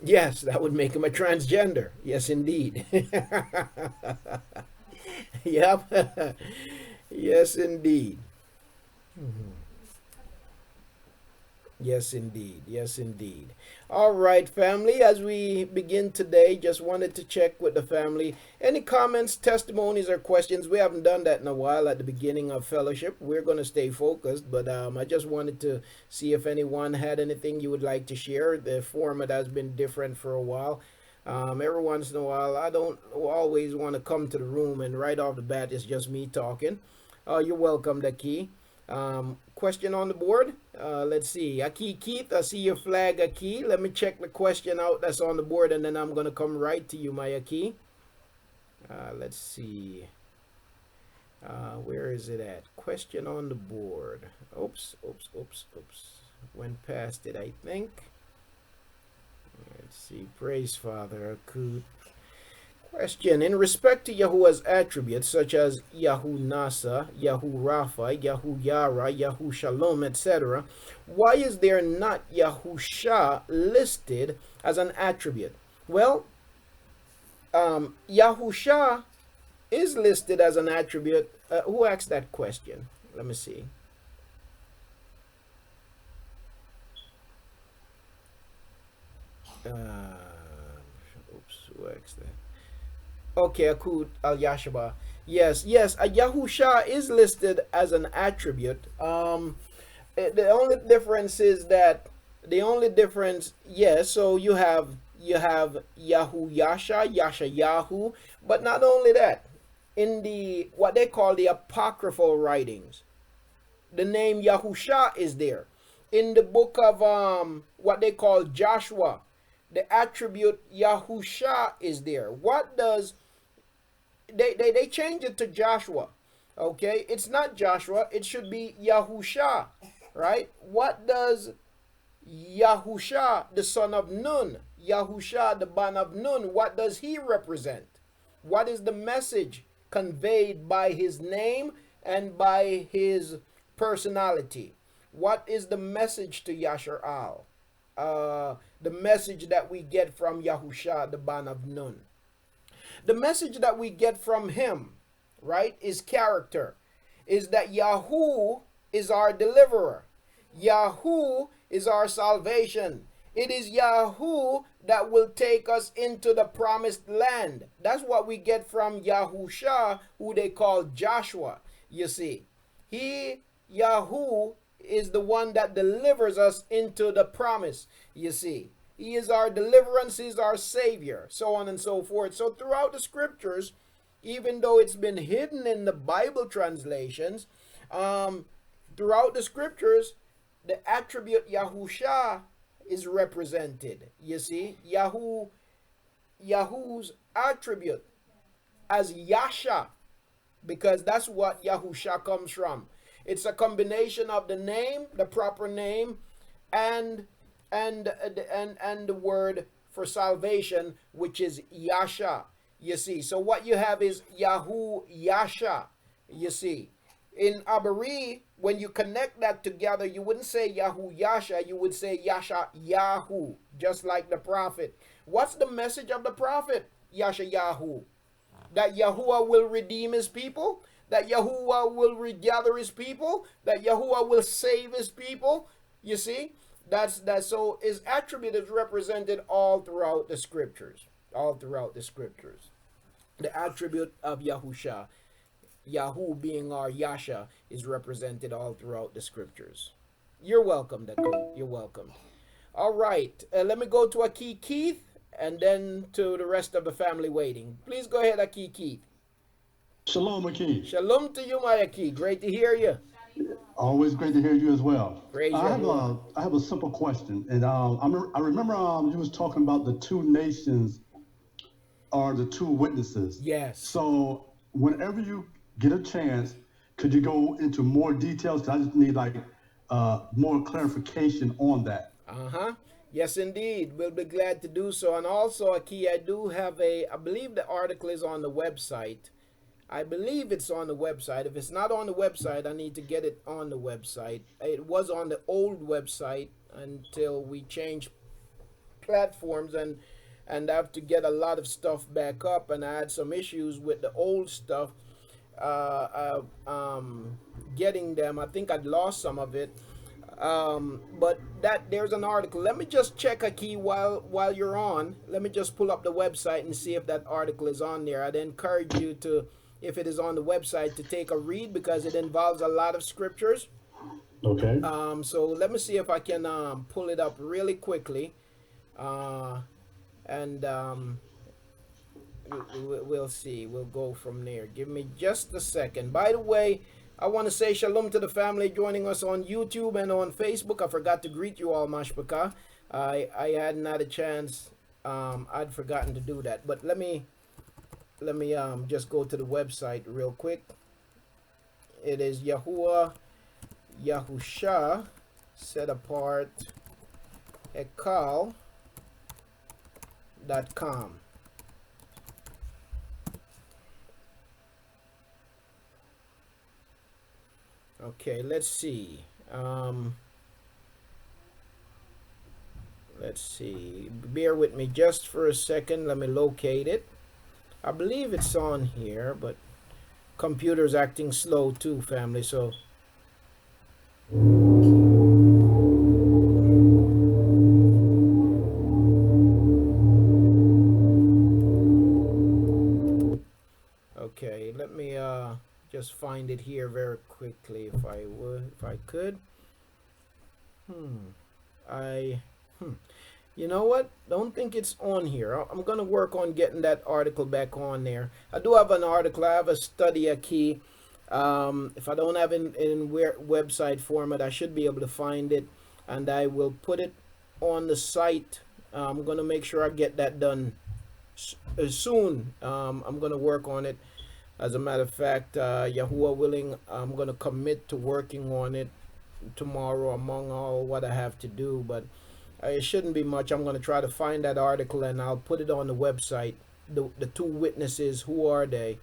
Yes, that would make him a transgender. Yes, indeed. Yep. Yes, indeed. Mhm. Yes, indeed. Yes, indeed. All right, family, as we begin today, just wanted to check with the family. Any comments, testimonies, or questions? We haven't done that in a while at the beginning of fellowship. We're going to stay focused, but I just wanted to see if anyone had anything you would like to share. The format has been different for a while. Every once in a while, I don't always want to come to the room and right off the bat, it's just me talking. You're welcome, Daki. Question on the board. Let's see. Aki Keith, I see your flag, Aki. Let me check the question out that's on the board, and then I'm going to come right to you, my Aki. Let's see. Where is it at? Question on the board. Oops. Went past it, I think. Let's see. Praise Father. Akut. Question. In respect to Yahuwah's attributes such as Yahu Nasa, Yahu Rapha, Yahu Yara, Yahu Shalom, etc., why is there not Yahusha listed as an attribute? Well, Yahusha is listed as an attribute. Who asked that question? Let me see. Oops, who asked that? Okay, Akut al Yashaba. Yes, Yahusha is listed as an attribute. The only difference is that yes. So you have Yahu Yasha, Yasha Yahu, but not only that. In the what they call the apocryphal writings, the name Yahusha is there. In the book of what they call Joshua, the attribute Yahusha is there. What does they change it to Joshua? Okay, it's not Joshua, it should be Yahusha, right? What does Yahusha, the son of Nun, Yahusha, the son of Nun, what does he represent? What is the message conveyed by his name and by his personality? What is the message to Yashar Al? The message that we get from Yahusha, the son of Nun. The message that we get from him, right, is character, is that Yahu is our deliverer. Yahu is our salvation. It is Yahu that will take us into the promised land. That's what we get from Yahusha, who they call Joshua. You see, Yahu, is the one that delivers us into the promise. You see, he is our deliverance, he is our savior, so on and so forth. So throughout the scriptures, even though it's been hidden in the Bible translations, throughout the scriptures, the attribute Yahusha is represented. You see, Yahu's attribute as Yasha, because that's what Yahusha comes from. It's a combination of the name, the proper name, and the word for salvation, which is Yasha. You see, so what you have is Yahu Yasha. You see, in Abari, when you connect that together, you wouldn't say Yahu Yasha, you would say Yasha Yahu, just like the prophet. What's the message of the prophet? Yasha Yahu. That Yahuwah will redeem his people, that Yahuwah will regather his people, that Yahuwah will save his people. You see, that's so his attribute is represented all throughout the scriptures. All throughout the scriptures. The attribute of Yahusha, Yahu being our Yasha, is represented all throughout the scriptures. You're welcome, Daku. You're welcome. All right, let me go to Aki Keith and then to the rest of the family waiting. Please go ahead, Aki Keith. Shalom, Aki. Shalom to you, my Aki. Great to hear you. Always great to hear you as well. Praise I Yahuwah. have a simple question, and I remember you was talking about the two nations are the two witnesses. Yes. So whenever you get a chance, could you go into more details? 'Cause I just need like more clarification on that. Uh-huh. Yes, indeed. We'll be glad to do so. And also, Aki, I do have I believe the article is on the website. I believe it's on the website. If it's not on the website, I need to get it on the website. It was on the old website until we changed platforms, and I have to get a lot of stuff back up, and I had some issues with the old stuff getting them. I think I'd lost some of it. But that there's an article. Let me just check a key while you're on. Let me just pull up the website and see if that article is on there. I'd encourage you to, if it is on the website, to take a read because it involves a lot of scriptures. Okay. So let me see if I can pull it up really quickly, and we'll see. We'll go from there. Give me just a second. By the way, I want to say shalom to the family joining us on YouTube and on Facebook. I forgot to greet you all, Mashpaka. I hadn't had a chance. I'd forgotten to do that. But let me just go to the website real quick. It is Yahuah, Yahusha, set apart, Haykal.com. Okay, let's see. Let's see. Bear with me just for a second. Let me locate it. I believe it's on here, but computer's acting slow too, family. So okay, let me just find it here very quickly if I could. You know what? Don't think it's on here. I'm gonna work on getting that article back on there. I do have an article. I have a study key. If I don't have it in website format, I should be able to find it, and I will put it on the site. I'm gonna make sure I get that done soon. I'm gonna work on it. As a matter of fact, Yahuah willing, I'm gonna commit to working on it tomorrow among all what I have to do, but it shouldn't be much. I'm going to try to find that article and I'll put it on the website. The two witnesses, who are they?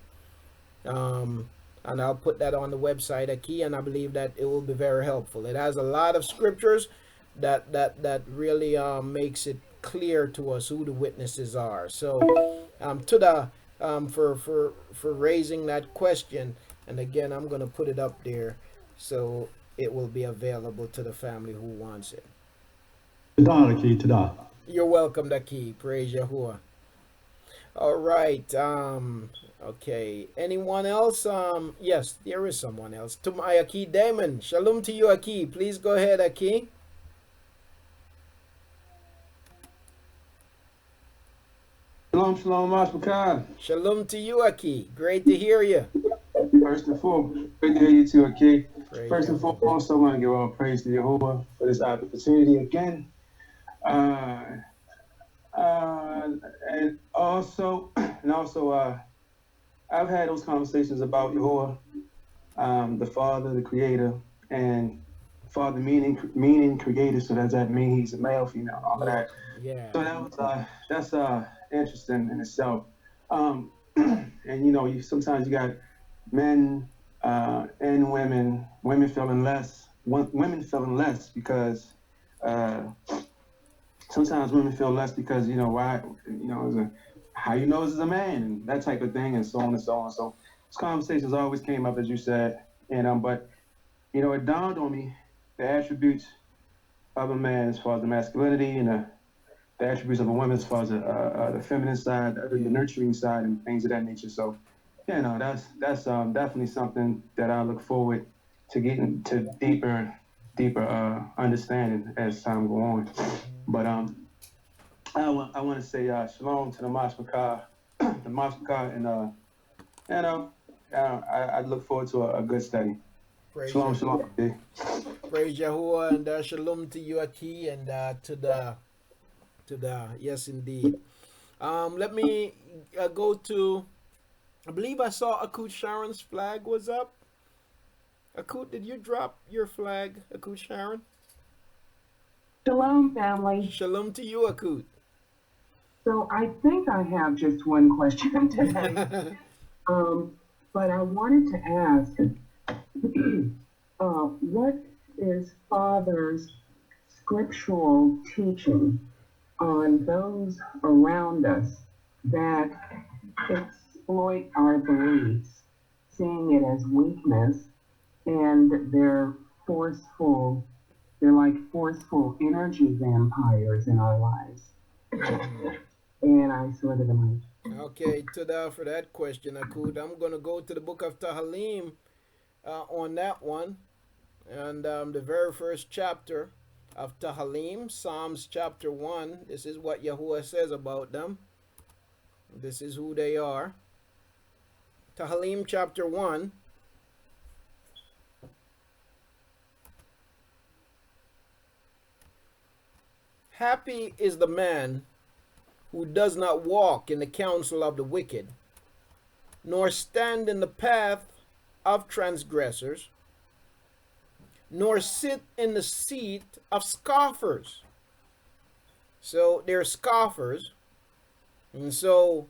And I'll put that on the website, Aki, and I believe that it will be very helpful. It has a lot of scriptures that really makes it clear to us who the witnesses are. So to the for raising that question, and again, I'm going to put it up there so it will be available to the family who wants it. You're welcome, Daki. Praise Yahuah. All right. Okay. Anyone else? Yes, there is someone else. To my Aki Damon. Shalom to you, Aki. Please go ahead, Aki. Shalom, shalom, Mashpakan. Shalom to you, Aki. Great to hear you. First and foremost, great to hear you too, Aki. Praise First and Yahuah. foremost, I want to give all praise to Yahuah for this opportunity again. And also, I've had those conversations about Yahuah, the Father, the Creator, and Father meaning Creator. So does that mean he's a male, female, all of that? Yeah. So that's interesting in itself. And you know, sometimes you got men and women feeling less because sometimes women feel less because, you know, why, you know, how you know this is a man and that type of thing and so on and so on. So these conversations always came up, as you said, and but you know, it dawned on me the attributes of a man as far as the masculinity and the attributes of a woman as far as the feminine side, the nurturing side, and things of that nature. So, you know, that's definitely something that I look forward to getting to deeper understanding as time go on. But I want to say shalom to the Mashpaka, and I look forward to a good study. Praise Shalom, Yahuah. shalom. Praise Yahuah, and shalom to you, Aki, and to the yes, indeed. Let me go to I believe I saw Akut Sharon's flag was up. Akut, did you drop your flag, Akut Sharon? Shalom, family. Shalom to you, Akut. So I think I have just one question today. But I wanted to ask, what is Father's scriptural teaching on those around us that exploit our beliefs, seeing it as weakness, and they're like forceful energy vampires in our lives? And I surrender the mic. Okay, Tada for that question, Akut. I'm going to go to the book of Tahalim on that one. And the very first chapter of Tahalim, Psalms chapter 1. This is what Yahuah says about them. This is who they are. Tahalim chapter 1. Happy is the man who does not walk in the counsel of the wicked, nor stand in the path of transgressors, nor sit in the seat of scoffers. So they're scoffers. And so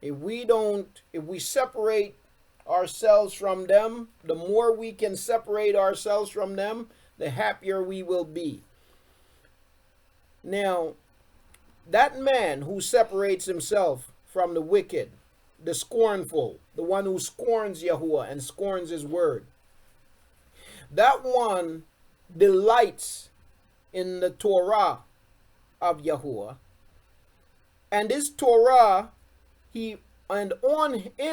if we separate ourselves from them, the more we can separate ourselves from them, the happier we will be. Now, that man who separates himself from the wicked, the scornful, the one who scorns Yahuah and scorns his word, that one delights in the Torah of Yahuah, and his Torah, in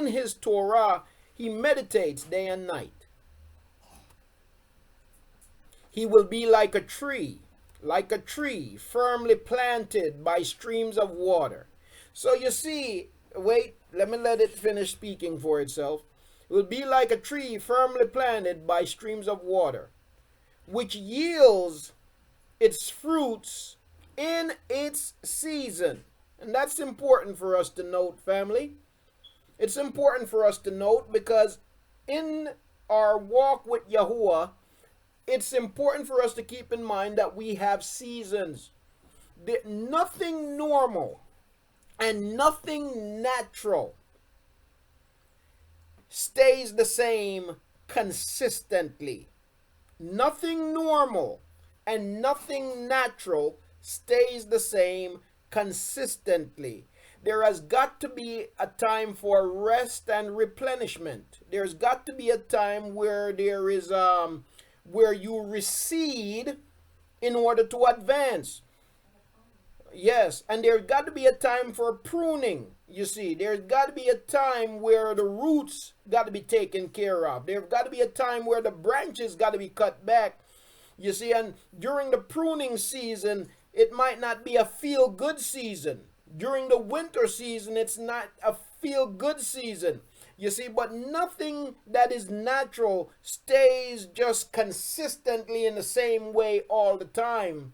his Torah, he meditates day and night. He will be like a tree firmly planted by streams of water. So you see, wait, let me let it finish speaking for itself. It will be like a tree firmly planted by streams of water, which yields its fruits in its season. And that's important for us to note, family. It's important for us to note because in our walk with Yahuah, it's important for us to keep in mind that we have seasons. Nothing normal and nothing natural stays the same consistently. Nothing normal and nothing natural stays the same consistently. There has got to be a time for rest and replenishment. There's got to be a time where there is where you recede in order to advance. Yes, and there's got to be a time for pruning. You see, there's got to be a time where the roots got to be taken care of. There's got to be a time where the branches got to be cut back. You see, and during the pruning season, it might not be a feel-good season. During the winter season, it's not a feel-good season. You see, but nothing that is natural stays just consistently in the same way all the time.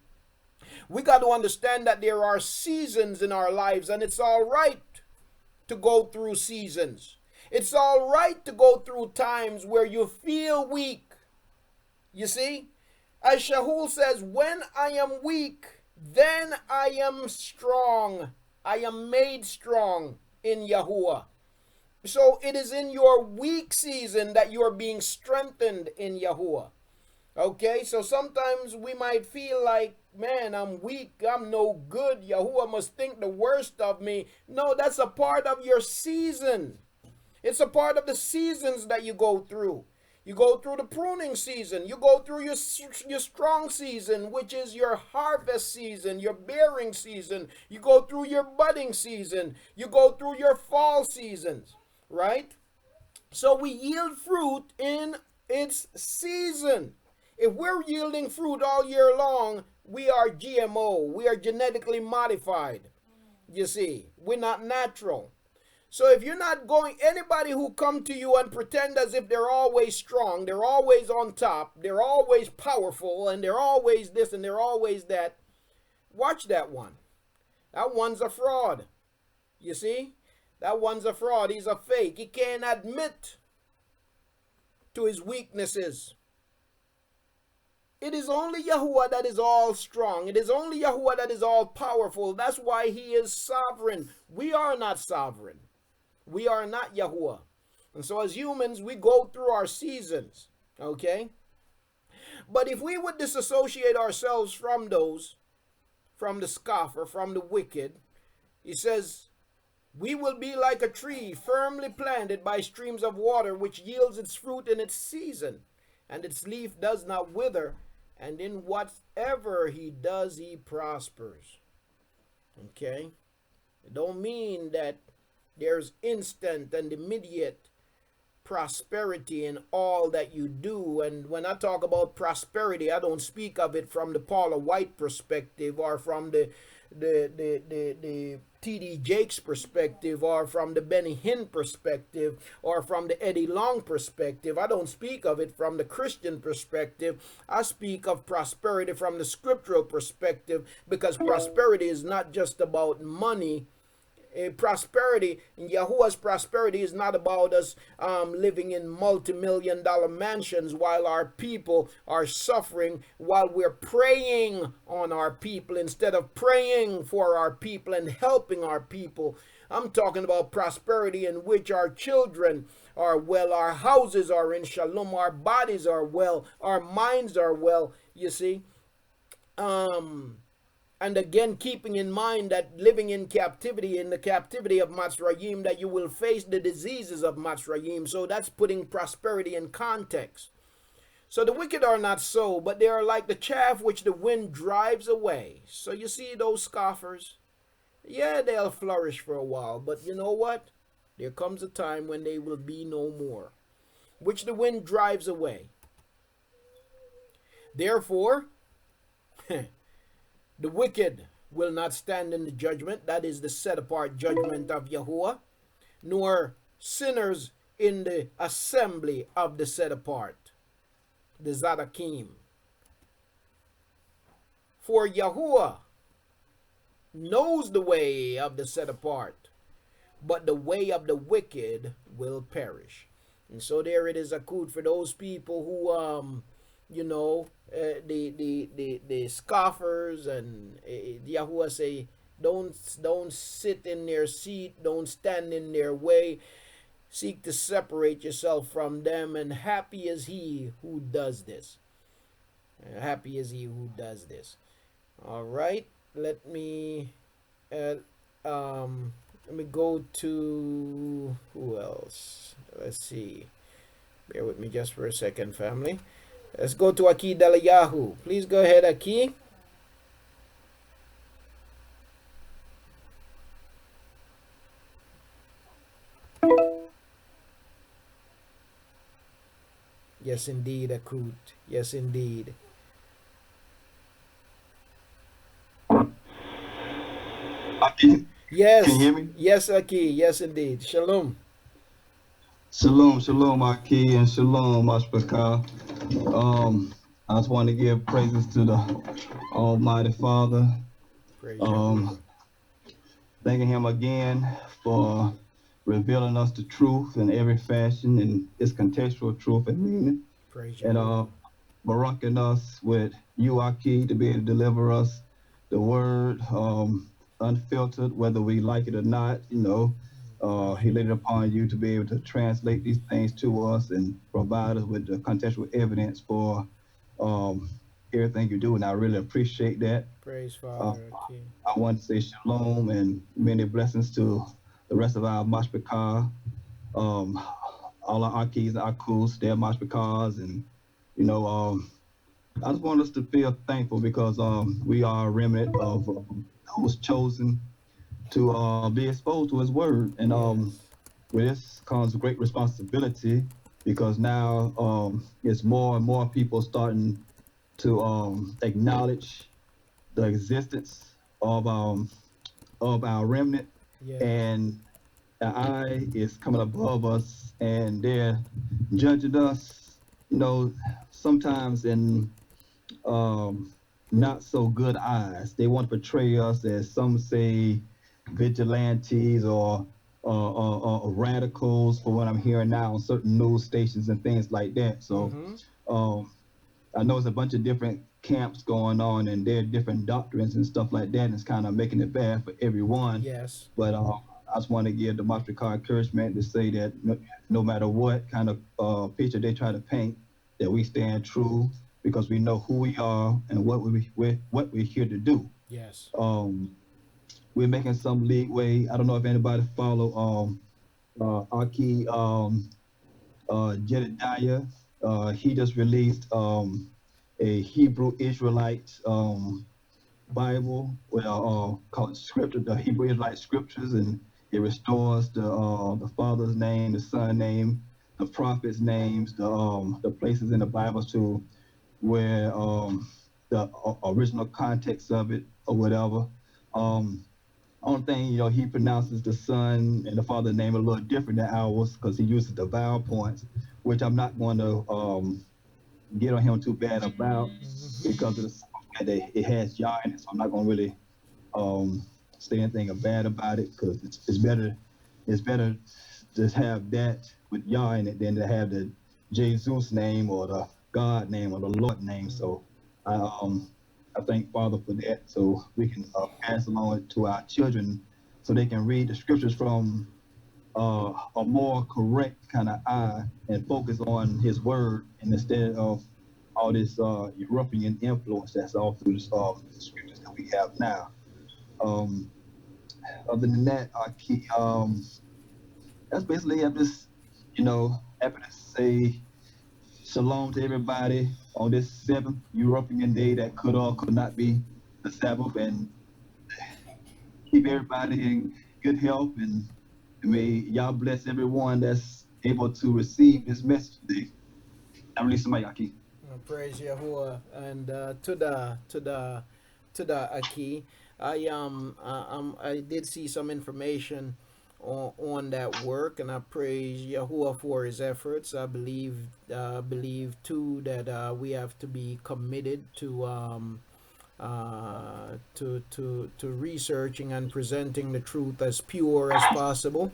We got to understand that there are seasons in our lives, and it's all right to go through seasons. It's all right to go through times where you feel weak. You see, as Shahul says, when I am weak, then I am strong. I am made strong in Yahuah. So it is in your weak season that you are being strengthened in Yahuah. Okay, so sometimes we might feel like, man, I'm weak, I'm no good, Yahuah must think the worst of me. No, that's a part of your season. It's a part of the seasons that you go through. You go through the pruning season. You go through your strong season, which is your harvest season, your bearing season. You go through your budding season. You go through your fall seasons, right? So we yield fruit in its season. If we're yielding fruit all year long, we are GMO. We are genetically modified. You see, we're not natural. So if you're not going, anybody who come to you and pretend as if they're always strong, they're always on top, they're always powerful, and they're always this and they're always that, watch that one. That one's a fraud. You see? That one's a fraud. He's a fake. He can't admit to his weaknesses. It is only Yahuah that is all strong. It is only Yahuah that is all powerful. That's why he is sovereign. We are not sovereign. We are not Yahuah. And so as humans, we go through our seasons. Okay? But if we would disassociate ourselves from those, from the scoffer, from the wicked, he says, we will be like a tree firmly planted by streams of water, which yields its fruit in its season, and its leaf does not wither, and in whatever he does, he prospers. Okay? It don't mean that there's instant and immediate prosperity in all that you do. And when I talk about prosperity, I don't speak of it from the Paula White perspective, or from the T.D. Jakes perspective, or from the Benny Hinn perspective, or from the Eddie Long perspective. I don't speak of it from the Christian perspective. I speak of prosperity from the scriptural perspective, because prosperity is not just about money. Prosperity, Yahuwah's prosperity is not about us living in multi-million-dollar mansions while our people are suffering, while we're preying on our people instead of praying for our people and helping our people. I'm talking about prosperity in which our children are well, our houses are in shalom, our bodies are well, our minds are well, you see. And again, keeping in mind that living in captivity, in the captivity of Matzrayim, that you will face the diseases of Matzrayim. So that's putting prosperity in context. So the wicked are not so, but they are like the chaff which the wind drives away. So you see those scoffers? Yeah, they'll flourish for a while, but you know what? There comes a time when they will be no more, which the wind drives away. Therefore, the wicked will not stand in the judgment, that is the set-apart judgment of Yahuwah, nor sinners in the assembly of the set-apart, the Zadakim. For Yahuwah knows the way of the set-apart, but the way of the wicked will perish. And so there it is, a code for those people who you know, the scoffers, and Yahuwah say, don't sit in their seat, don't stand in their way, seek to separate yourself from them, and happy is he who does this. Happy is he who does this. All right, let me go to who else? Let's see. Bear with me just for a second, family. Let's go to Aki Dalayahu. Please go ahead, Aki. Yes, indeed, Akut. Yes, indeed. Aki, Yes. can you hear me? Yes, Aki. Yes, indeed. Shalom. Shalom, Aki, and shalom, Mashpaka. I just want to give praises to the Almighty Father. Praise Yahuwah. Thanking Him again for revealing us the truth in every fashion, and its contextual truth and meaning. Praise And Yahuwah. baruching us with you, Aki, to be able to deliver us the word unfiltered, whether we like it or not. You know, He laid it upon you to be able to translate these things to us and provide us with the contextual evidence for everything you do, and I really appreciate that. Praise Father. Aki. I want to say shalom and many blessings to the rest of our Mashpekah, all our Akis and Akus, their Mashpekahs, and you know, I just want us to feel thankful because we are a remnant of those chosen to be exposed to His word, and with this comes great responsibility because now it's more and more people starting to acknowledge the existence of our remnant, Yes. and the eye is coming above us, and they're judging us, you know, sometimes in not so good eyes. They want to portray us as, some say, vigilantes or radicals for what I'm hearing now on certain news stations and things like that. So I know it's a bunch of different camps going on and there are different doctrines and stuff like that. And it's kind of making it bad for everyone. Yes. But I just want to give the Mastercard encouragement to say that no matter what kind of picture they try to paint, that we stand true because we know who we are and what we're here to do. Yes. We're making some leeway. I don't know if anybody follow Aki Jedediah. He just released a Hebrew Israelite Bible, called Scripture, the Hebrew Israelite Scriptures, and it restores the Father's name, the Son name, the prophets' names, the places in the Bible to where the original context of it or whatever. Only thing, he pronounces the Son and the Father's name a little different than ours because he uses the vowel points, which I'm not going to get on him too bad about because of the fact that it has Yah in it. So I'm not going to really say anything bad about it because it's better to have that with Yah in it than to have the Jesus name or the God name or the Lord name. So I thank Father for that, so we can pass along to our children so they can read the scriptures from a more correct kind of eye and focus on his word and instead of all this European influence that's all through the scriptures that we have now. Other than that, that's basically, I'm just, happy to say shalom to everybody on this 7th European day that could or could not be the Sabbath, and keep everybody in good health, and may y'all bless everyone that's able to receive this message today. I release the mic, Aki. Praise Yahuwah, and to the Aki. I did see some information on that work, and I praise Yahuwah for his efforts. I believe too that we have to be committed to researching and presenting the truth as pure as possible.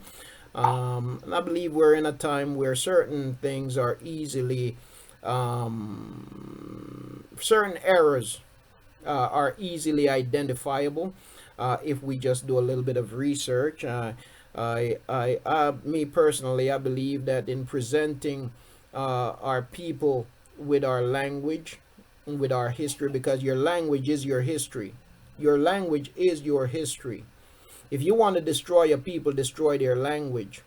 And I believe we're in a time where certain things are easily certain errors are easily identifiable if we just do a little bit of research. Me personally, I believe that in presenting our people with our language, with our history, because your language is your history. Your language is your history. If you want to destroy a people, destroy their language.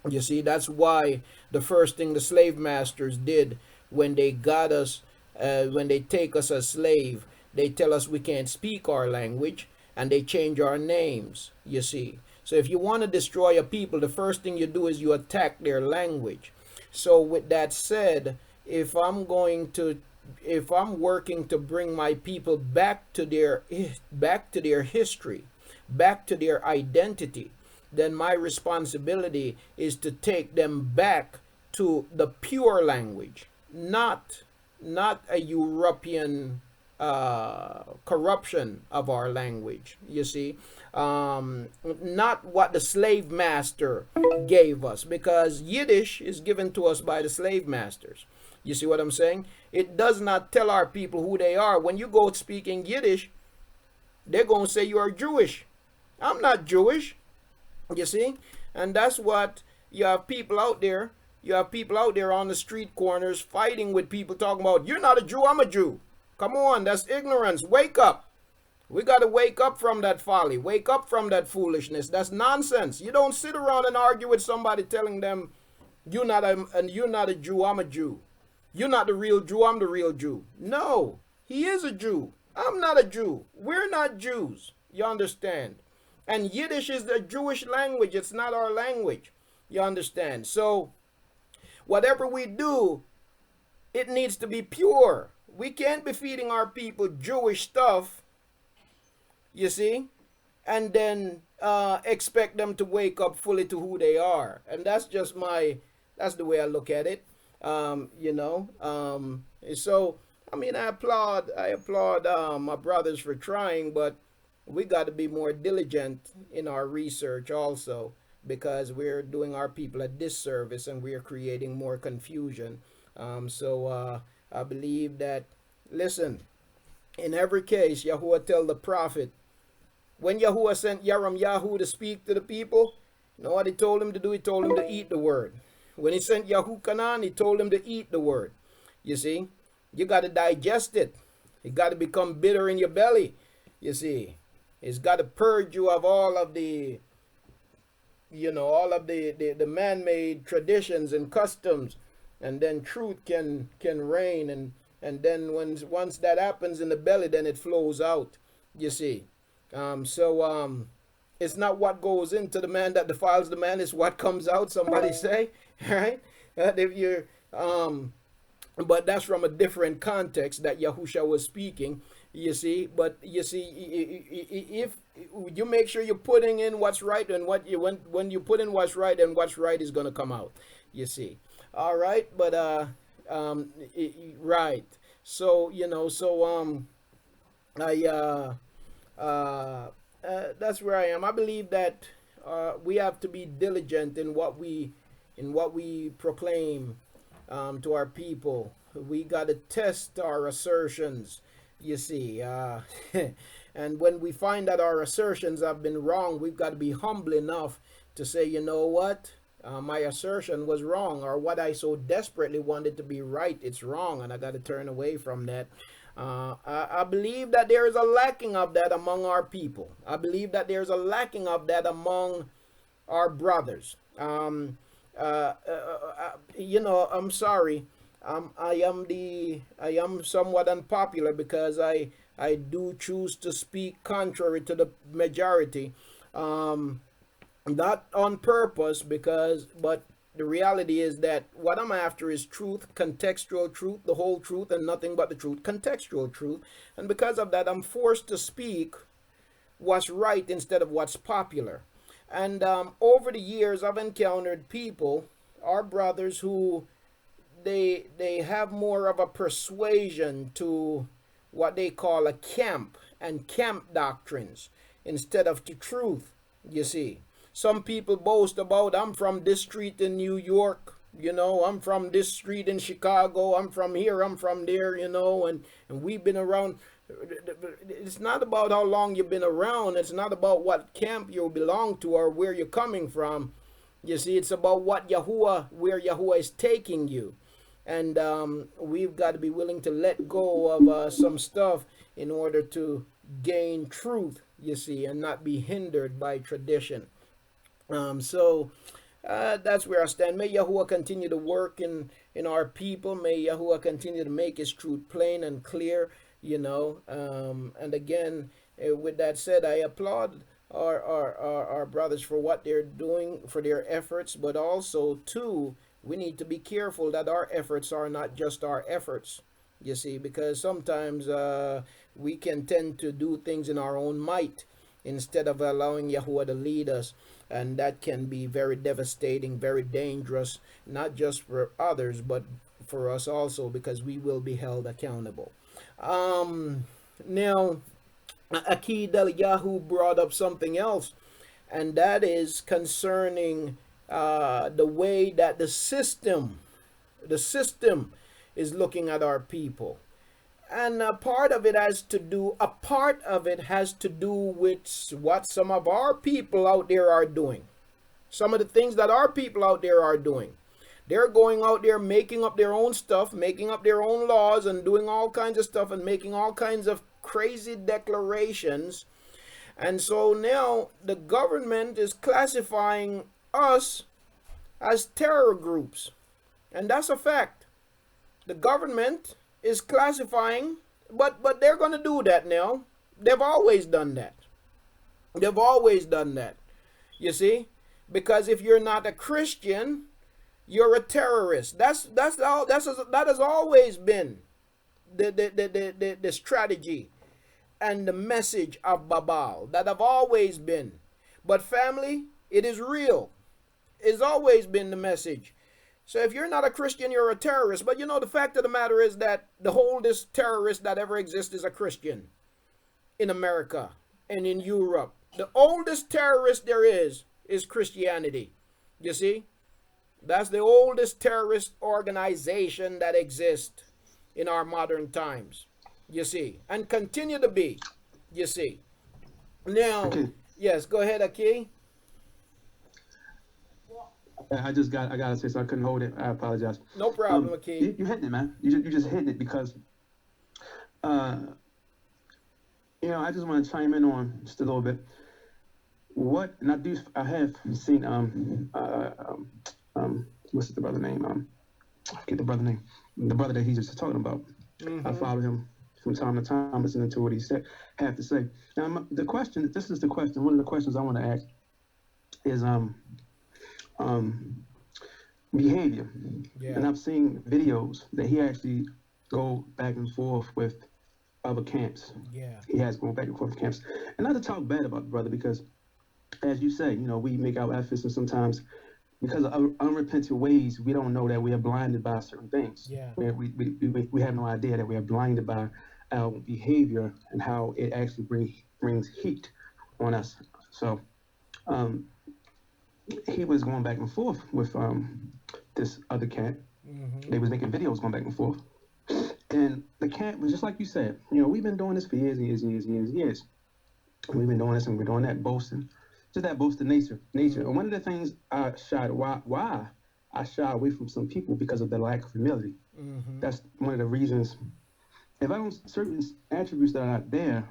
You see, that's why the first thing the slave masters did when they got us, when they take us as slave, they tell us we can't speak our language and they change our names, you see. So if you want to destroy a people, the first thing you do is you attack their language. So with that said, if I'm working to bring my people back to their history, back to their identity, then my responsibility is to take them back to the pure language, not a European corruption of our language, you see. Not what the slave master gave us, because Yiddish is given to us by the slave masters. You see what I'm saying? It does not tell our people who they are. When you go speaking Yiddish, they're going to say you are Jewish. I'm not Jewish, you see. And that's what you have people out there. You have people out there on the street corners fighting with people talking about, you're not a Jew, I'm a Jew. Come on, that's ignorance. Wake up. We got to wake up from that folly. Wake up from that foolishness. That's nonsense. You don't sit around and argue with somebody telling them, you're not a Jew, I'm a Jew. You're not the real Jew, I'm the real Jew. No, he is a Jew. I'm not a Jew. We're not Jews. You understand? And Yiddish is the Jewish language. It's not our language. You understand? So whatever we do, it needs to be pure. We can't be feeding our people Jewish stuff, you see, and then expect them to wake up fully to who they are. And that's just that's the way I look at it. So I mean, I applaud my brothers for trying, but we got to be more diligent in our research also, because we're doing our people a disservice and we're creating more confusion. So I believe that, listen, in every case, Yahuwah tell the prophet, when Yahuwah sent Yahu to speak to the people, you know what he told him to do? He told him to eat the word. When he sent Yahukanan, he told him to eat the word. You see, you got to digest it. It got to become bitter in your belly. You see, it's got to purge you of all of the, you know, all of the man-made traditions and customs, and then truth can reign, and then once that happens in the belly, then it flows out. You see, it's not what goes into the man that defiles the man, it's what comes out, somebody say, right? If you're but that's from a different context that Yahusha was speaking, you see. But you see, if you make sure you're putting in what's right, and when you put in what's right, and what's right is going to come out, you see. All right, but right. So, you know, so that's where I am. I believe that we have to be diligent in what we proclaim to our people. We got to test our assertions, you see. And when we find that our assertions have been wrong, we've got to be humble enough to say, you know what? My assertion was wrong, or what I so desperately wanted to be right, it's wrong, and I got to turn away from that. I believe that there is a lacking of that among our people. I believe that there's a lacking of that among our brothers. You know, I'm sorry. I am somewhat unpopular because I do choose to speak contrary to the majority. Not on purpose, but the reality is that what I'm after is truth, contextual truth, the whole truth, and nothing but the truth, contextual truth. And because of that, I'm forced to speak what's right instead of what's popular. And over the years, I've encountered people, our brothers, who they have more of a persuasion to what they call a camp and camp doctrines instead of the truth, you see. Some people boast about, I'm from this street in New York, you know, I'm from this street in Chicago, I'm from here, I'm from there, you know, and we've been around. It's not about how long you've been around. It's not about what camp you belong to or where you're coming from. You see, it's about what Yahuwah, where Yahuwah is taking you. And we've got to be willing to let go of some stuff in order to gain truth, you see, and not be hindered by tradition. So that's where I stand. May Yahuwah continue to work in our people. May Yahuwah continue to make his truth plain and clear, you know. And again, with that said, I applaud our brothers for what they're doing, for their efforts, but also too, we need to be careful that our efforts are not just our efforts, you see, because sometimes we can tend to do things in our own might instead of allowing Yahuwah to lead us. And that can be very devastating, very dangerous, not just for others, but for us also, because we will be held accountable. Now, Akid Yahu brought up something else, and that is concerning the way that the system is looking at our people. And a part of it has to do with what some of our people out there are doing. Some of the things that our people out there are doing. They're going out there making up their own stuff, making up their own laws, and doing all kinds of stuff, and making all kinds of crazy declarations. And so now the government is classifying us as terror groups. And that's a fact. The government is classifying, but they're going to do that now. They've always done that. They've always done that. You see? Because if you're not a Christian, you're a terrorist. That has always been the strategy and the message of Babal. That have always been. But family, it is real. It's always been the message. So if you're not a Christian, you're a terrorist. But you know, the fact of the matter is that the oldest terrorist that ever exists is a Christian in America and in Europe. The oldest terrorist there is is Christianity. You see? That's the oldest terrorist organization that exists in our modern times. You see? And continue to be. You see? Now, Okay. yes, go ahead, Aki. I gotta say, so I couldn't hold it. I apologize. No problem, Aki. You hitting it, man. You just hitting it because, you know, I just want to chime in on just a little bit. What, and I have seen, what's the brother name? I forget the brother name. The brother that he's just talking about. I follow him from time to time, listening to what he have to say. Now, the question, this is the question, one of the questions I want to ask is, behavior. Yeah. And I've seen videos that he actually go back and forth with other camps. Yeah. He has gone back and forth with camps. And not to talk bad about the brother, because as you say, you know, we make our efforts, and sometimes because of unrepentant ways, we don't know that we are blinded by certain things. Yeah. We have no idea that we are blinded by our behavior and how it actually brings heat on us. So he was going back and forth with this other camp. They was making videos going back and forth. And the camp was just like you said, you know, we've been doing this for years and years and years and years and years. We've been doing this and we're doing that, boasting. Just that boasting nature. And one of the things I why I shy away from some people because of the lack of humility. That's one of the reasons. If I don't, certain attributes that are not there,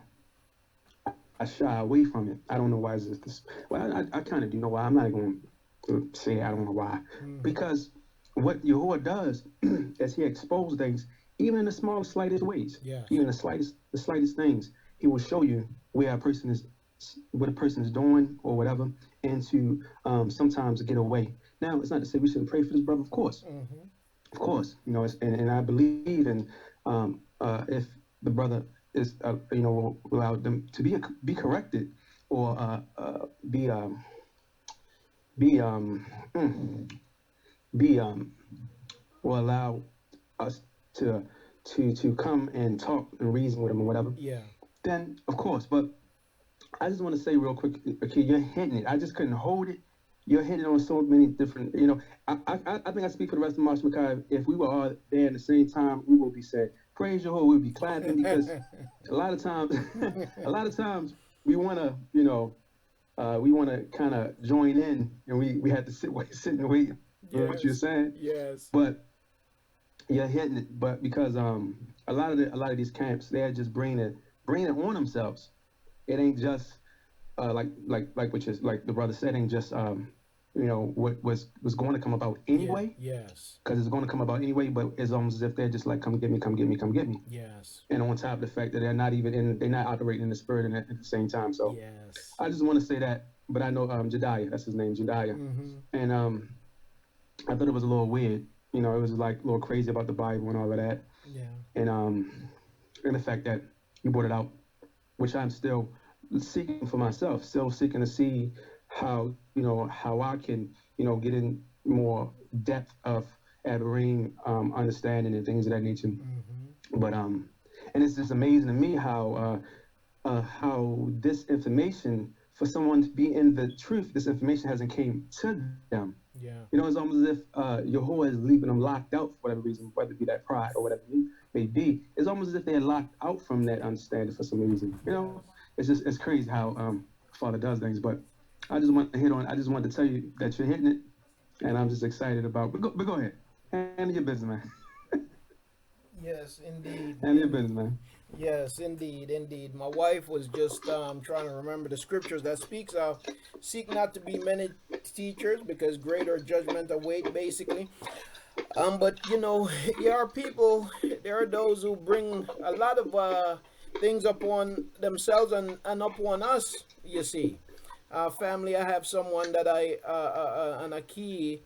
I shy away from it. I don't know why is this. Well, I kind of do know why. I'm not going to say I don't know why. Because what Yahuah does is he exposes things, even in the smallest, slightest ways. Yeah. Even the slightest things, he will show you where a person is, what a person is doing or whatever, and to sometimes get away. Now, it's not to say we shouldn't pray for this brother, of course. Of course, you know, and I believe in if the brother is, you know, allow them to be corrected or will allow us to come and talk and reason with him or whatever. Yeah. Then of course, but I just want to say real quick, okay, you're hitting it. I just couldn't hold it. You're hitting on so many different, you know. I think I speak for the rest of Marsh Makai. If we were all there at the same time, we will be saying, "Praise Yahuah." We'll be clapping because a lot of times, we want to, you know, we want to kind of join in, and we have to sit and wait. Yes. What you're saying? Yes. But you're hitting it. But because a lot of these camps, they're just bringing it on themselves. It ain't just like which is like the brother said, ain't just you know what was going to come about anyway. Yeah. Yes. Because it's going to come about anyway, but it's almost as if they're just like, come get me, come get me, come get me. Yes. And on top of the fact that they're not operating in the spirit at the same time. So Yes. I just want to say that. But I know Jediah, that's his name, Jediah, and I thought it was a little weird. You know, it was like a little crazy about the Bible and all of that. Yeah. And the fact that you brought it out, which I'm still seeking for myself, still seeking to see how I can, you know, get in more depth of Aberreen understanding and things of that nature. But and it's just amazing to me how this information, for someone to be in the truth, this information hasn't came to them. Yeah. You know, it's almost as if Yahuah is leaving them locked out for whatever reason, whether it be that pride or whatever it may be. It's almost as if they're locked out from that understanding for some reason. You know, it's crazy how Father does things. But I just want to tell you that you're hitting it, and I'm just excited about. But go ahead, handle your business, man. Yes, indeed. Handle your business, man. Yes, indeed. My wife was just trying to remember the scriptures that speaks of seek not to be many teachers because greater judgment await, basically. But you know, there are those who bring a lot of things upon themselves and upon us. You see, family. I have someone that an Aki.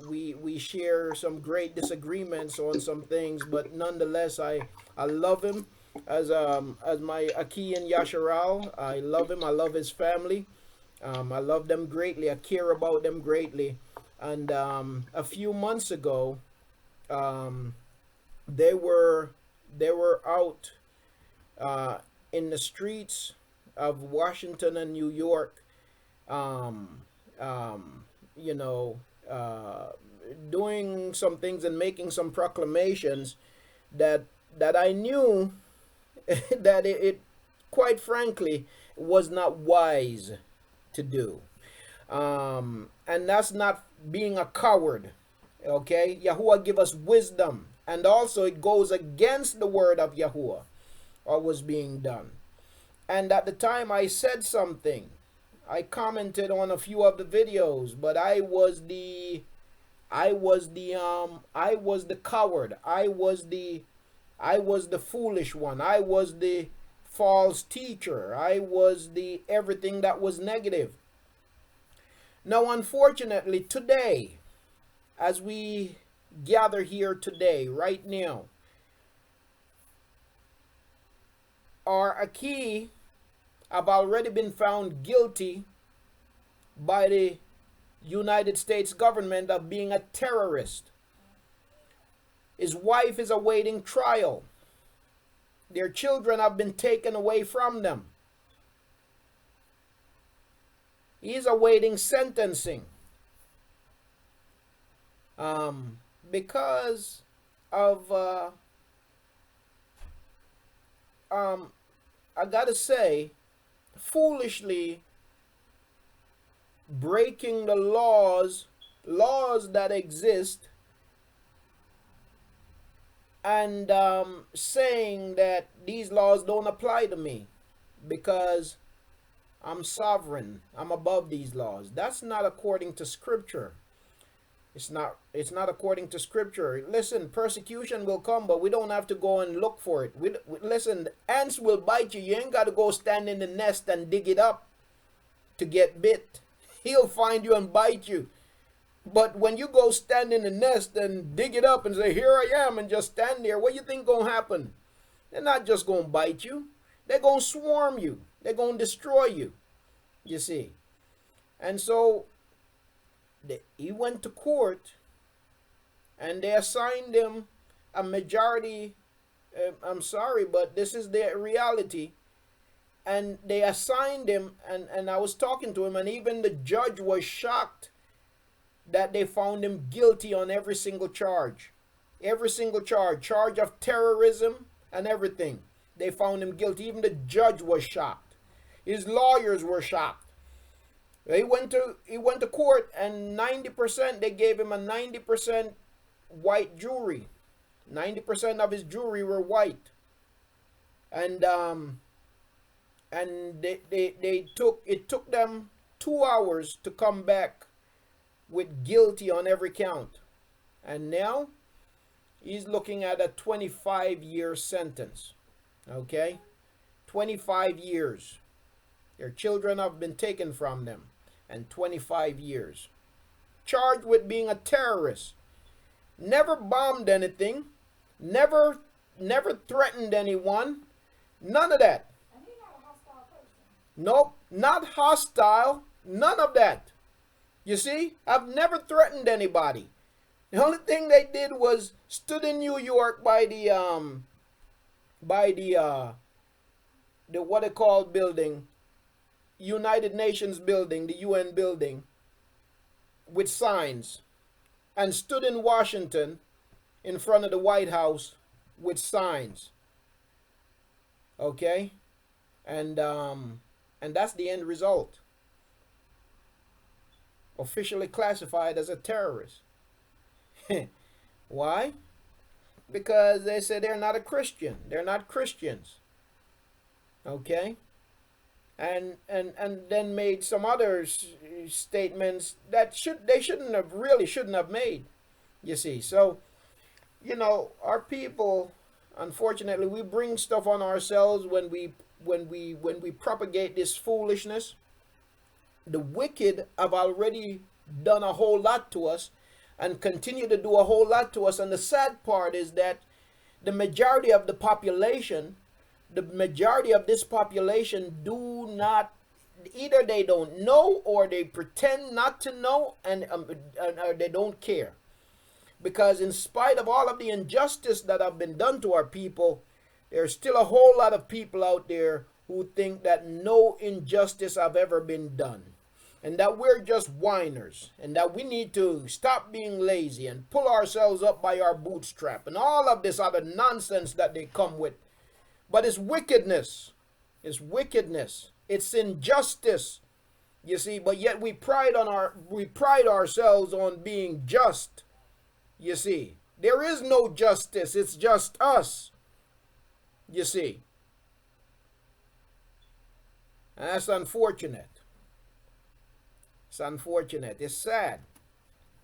We share some great disagreements on some things, but nonetheless, I love him as my Aki and Yasharal. I love him. I love his family. I love them greatly. I care about them greatly. And a few months ago, they were out in the streets of Washington and New York, um, you know, doing some things and making some proclamations that I knew that it quite frankly was not wise to do. And that's not being a coward. Okay, Yahuah give us wisdom, and also it goes against the word of Yahuah, what was being done. And at the time I said something, I commented on a few of the videos, but I was the coward. I was the foolish one. I was the false teacher. I was the everything that was negative. Now, unfortunately, today, as we gather here today, right now, our Aki have already been found guilty by the United States government of being a terrorist. His wife is awaiting trial. Their children have been taken away from them. He is awaiting sentencing. Because of I gotta say, foolishly breaking the laws that exist, and saying that these laws don't apply to me because I'm sovereign, I'm above these laws. That's not according to scripture. It's not according to scripture. Listen, persecution will come, but we don't have to go and look for it. Listen, ants will bite you. You ain't got to go stand in the nest and dig it up to get bit. He'll find you and bite you. But when you go stand in the nest and dig it up and say, here I am, and just stand there, what do you think gonna happen? They're not just gonna bite you. They're gonna swarm you. They're gonna destroy you. You see. And so he went to court, and they assigned him a majority. I'm sorry, but this is the reality. And they assigned him, and I was talking to him, and even the judge was shocked that they found him guilty on every single charge. Every single charge of terrorism and everything. They found him guilty. Even the judge was shocked. His lawyers were shocked. He went to court, and 90%, they gave him a 90% white jury. 90% of his jury were white. And it took them 2 hours to come back with guilty on every count. And now he's looking at a 25-year sentence. Okay? 25 years. Their children have been taken from them. And 25 years. Charged with being a terrorist. Never bombed anything. Never threatened anyone. None of that. And he's not a hostile person. Nope, not hostile. None of that. You see, I've never threatened anybody. The only thing they did was stood in New York by the what they call building, United Nations building, the UN building, with signs, and stood in Washington in front of the White House with signs. Okay? And that's the end result. Officially classified as a terrorist. Why? Because they say they're not a Christian. They're not Christians. Okay? And then made some other statements that they shouldn't have made. You see. So, you know, our people, unfortunately, we bring stuff on ourselves when we propagate this foolishness. The wicked have already done a whole lot to us and continue to do a whole lot to us. And the sad part is that the majority of the population, this population do not, either they don't know or they pretend not to know, and they don't care. Because in spite of all of the injustice that have been done to our people, there's still a whole lot of people out there who think that no injustice have ever been done. and that we're just whiners, and that we need to stop being lazy and pull ourselves up by our bootstrap and all of this other nonsense that they come with. But it's wickedness. It's wickedness. It's injustice. You see, but yet we pride ourselves on being just. You see, there is no justice. It's just us. You see. And that's unfortunate. It's unfortunate. It's sad.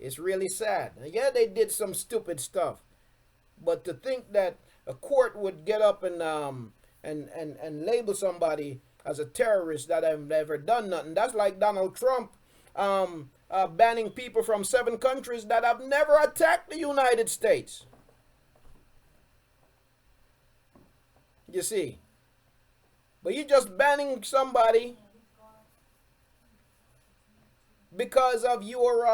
It's really sad. Yeah, they did some stupid stuff, but to think that a court would get up and label somebody as a terrorist that have never done nothing. That's like Donald Trump banning people from 7 countries that have never attacked the United States. You see. But you're just banning somebody because of your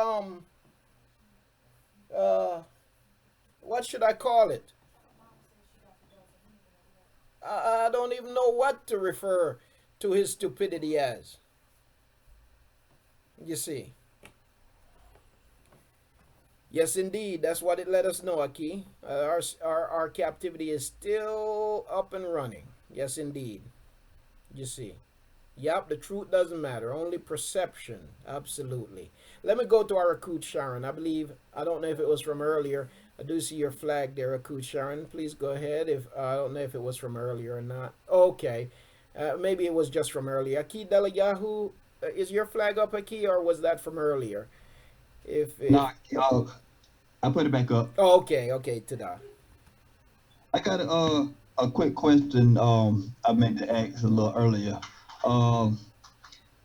what should I call it? I don't even know what to refer to his stupidity as. You see. Yes, indeed. That's what it let us know, Aki. Our captivity is still up and running. Yes, indeed. You see. Yep, the truth doesn't matter. Only perception. Absolutely. Let me go to our Akut Sharon. I don't know if it was from earlier. I do see your flag there, Akut Sharon. Please go ahead. I don't know if it was from earlier or not. Okay. Maybe it was just from earlier. Aki Dela Yahu, is your flag up, Aki, or was that from earlier? No, I put it back up. Oh, okay, Tada. I got a quick question. I meant to ask a little earlier.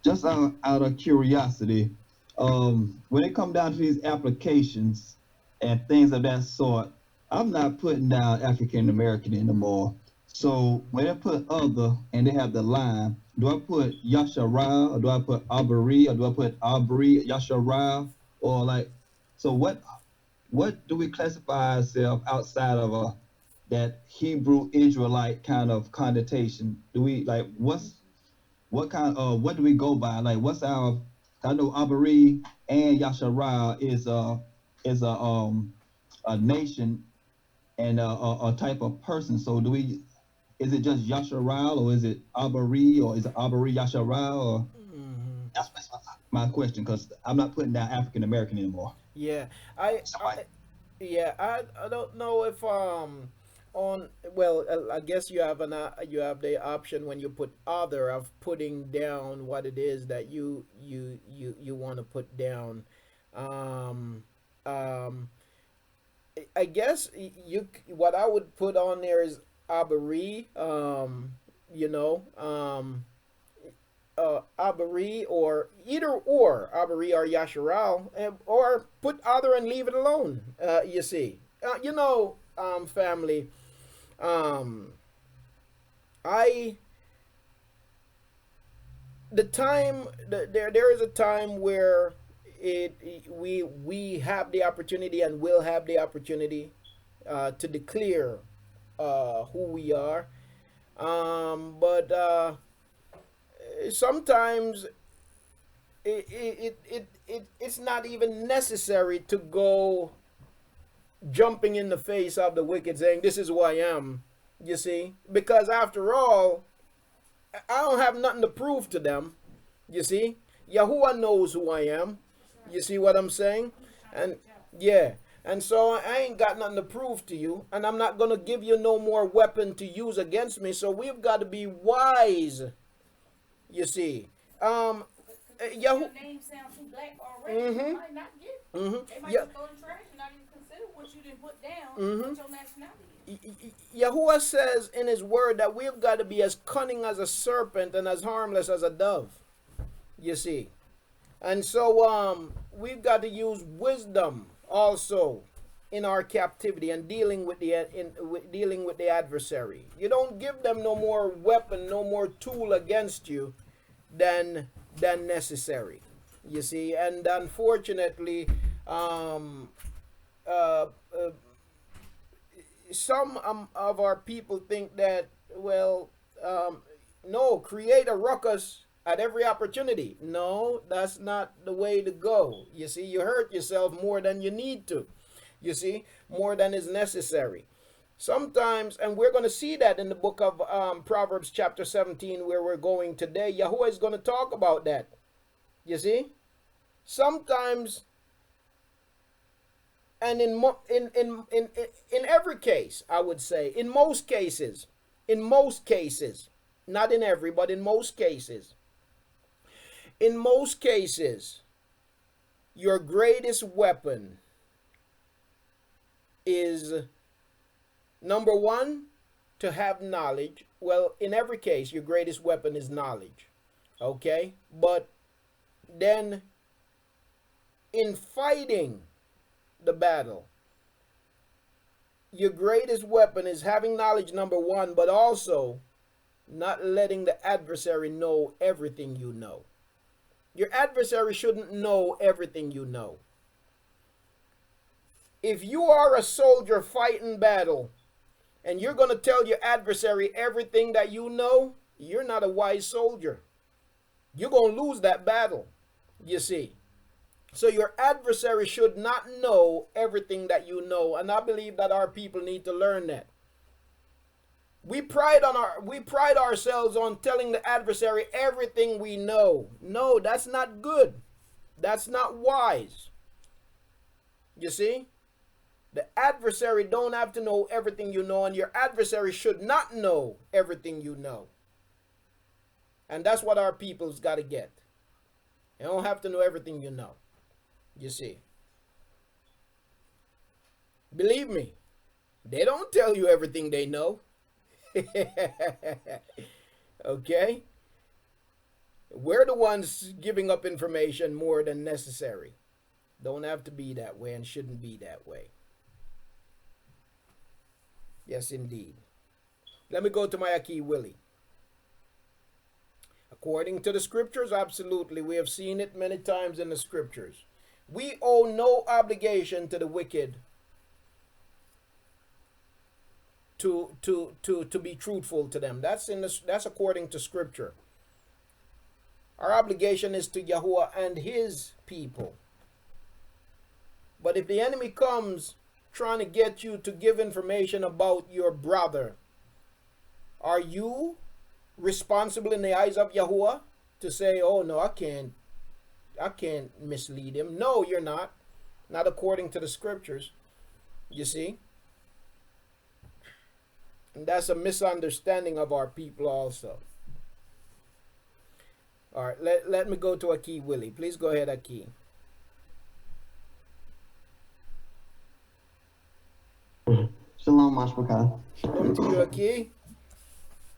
Just out of curiosity, when it comes down to these applications and things of that sort, I'm not putting down African American anymore. So when I put other and they have the line, do I put Yashara or do I put Abari or do I put Abri Yashara or like? So what do we classify ourselves outside of that Hebrew Israelite kind of connotation? Do we like what do we go by? Like what's our? I know Abari and Yashara is a nation and a type of person. So is it just Yashara or is it Abari or is it Abari Yashara or? That's my question because I'm not putting down African American anymore. Yeah, I don't know if I guess you have the option when you put other of putting down what it is that you want to put down. I guess what I would put on there is Abari, Abari or either or Abari or Yasharal, or put other and leave it alone. You see, family. There is a time where we have the opportunity and will have the opportunity to declare who we are, but sometimes it's not even necessary to go jumping in the face of the wicked saying this is who I am, you see, because after all I don't have nothing to prove to them, you see. Yahuah knows who I am, you see what I'm saying? And yeah, and so I ain't got nothing to prove to you, and I'm not gonna give you no more weapon to use against me. So we've got to be wise, you see. Your name sounds too black already. You might not get it. They might just throw the trash and not even consider what you didn't put down, what your nationality is. Yahuah says in his word that we've got to be as cunning as a serpent and as harmless as a dove, you see. And so we've got to use wisdom also in our captivity and dealing with the adversary. You don't give them no more weapon, no more tool against you than necessary, you see. And unfortunately some of our people think that, well, no, create a ruckus at every opportunity. No, that's not the way to go. You see, you hurt yourself more than you need to. You see, more than is necessary. Sometimes, and we're going to see that in the book of Proverbs chapter 17, where we're going today. Yahuah is going to talk about that. You see, sometimes, and in every case, I would say, in most cases, not in every, but in most cases, your greatest weapon is, number one, to have knowledge. Well, in every case, your greatest weapon is knowledge. Okay? But then, in fighting the battle, your greatest weapon is having knowledge, number one, but also not letting the adversary know everything you know. Your adversary shouldn't know everything you know. If you are a soldier fighting battle and you're going to tell your adversary everything that you know, you're not a wise soldier. You're going to lose that battle, you see. So your adversary should not know everything that you know, and I believe that our people need to learn that. We pride ourselves on telling the adversary everything we know. No, that's not good. That's not wise. You see? The adversary don't have to know everything you know, and your adversary should not know everything you know. And that's what our people's got to get. You don't have to know everything you know. You see. Believe me, they don't tell you everything they know. Okay? We're the ones giving up information more than necessary. Don't have to be that way and shouldn't be that way. Yes, indeed. Let me go to my Aki Willie. According to the scriptures, absolutely. We have seen it many times in the scriptures. We owe no obligation to the wicked to be truthful to them. That's according to scripture. Our obligation is to Yahuah and his people. But if the enemy comes trying to get you to give information about your brother, are you responsible in the eyes of Yahuah to say, oh no, I can't mislead him? No, you're not. Not according to the scriptures. You see? And that's a misunderstanding of our people also. All right, let me go to Aki Willie. Please go ahead, Aki. Shalom, Mashbaka. Shalom to you, Aki.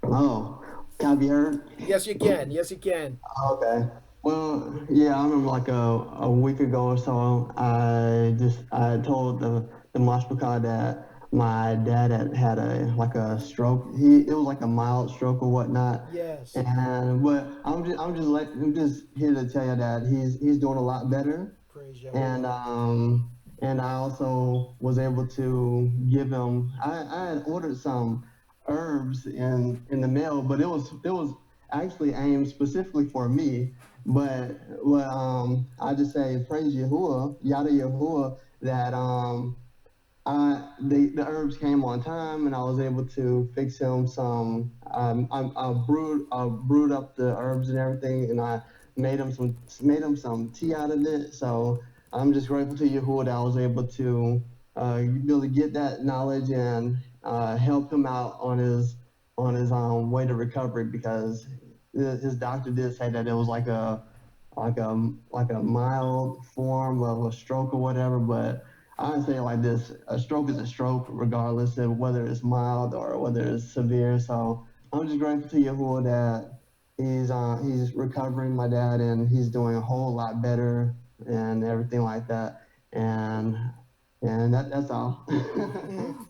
Oh, can I be heard? Yes, you can. Yes, you can. Okay. Well, yeah, I remember like a week ago or so, I told the Mashbaka that my dad had a stroke. It was like a mild stroke or whatnot. Yes. But I'm just here to tell you that he's doing a lot better. Praise Yahuah. And I also was able to give him. I had ordered some herbs in the mail, but it was actually aimed specifically for me. But I just say praise Yahuah, Yada Yahuah, that the herbs came on time, and I was able to fix him some. I brewed up the herbs and everything, and I made him some tea out of it. So I'm just grateful to Yahuah that I was able to really get that knowledge and help him out on his way to recovery, because his doctor did say that it was like a mild form of a stroke or whatever, but I say it like this: a stroke is a stroke, regardless of whether it's mild or whether it's severe. So I'm just grateful to Yahuah that he's recovering, my dad, and he's doing a whole lot better and everything like that. And that's all.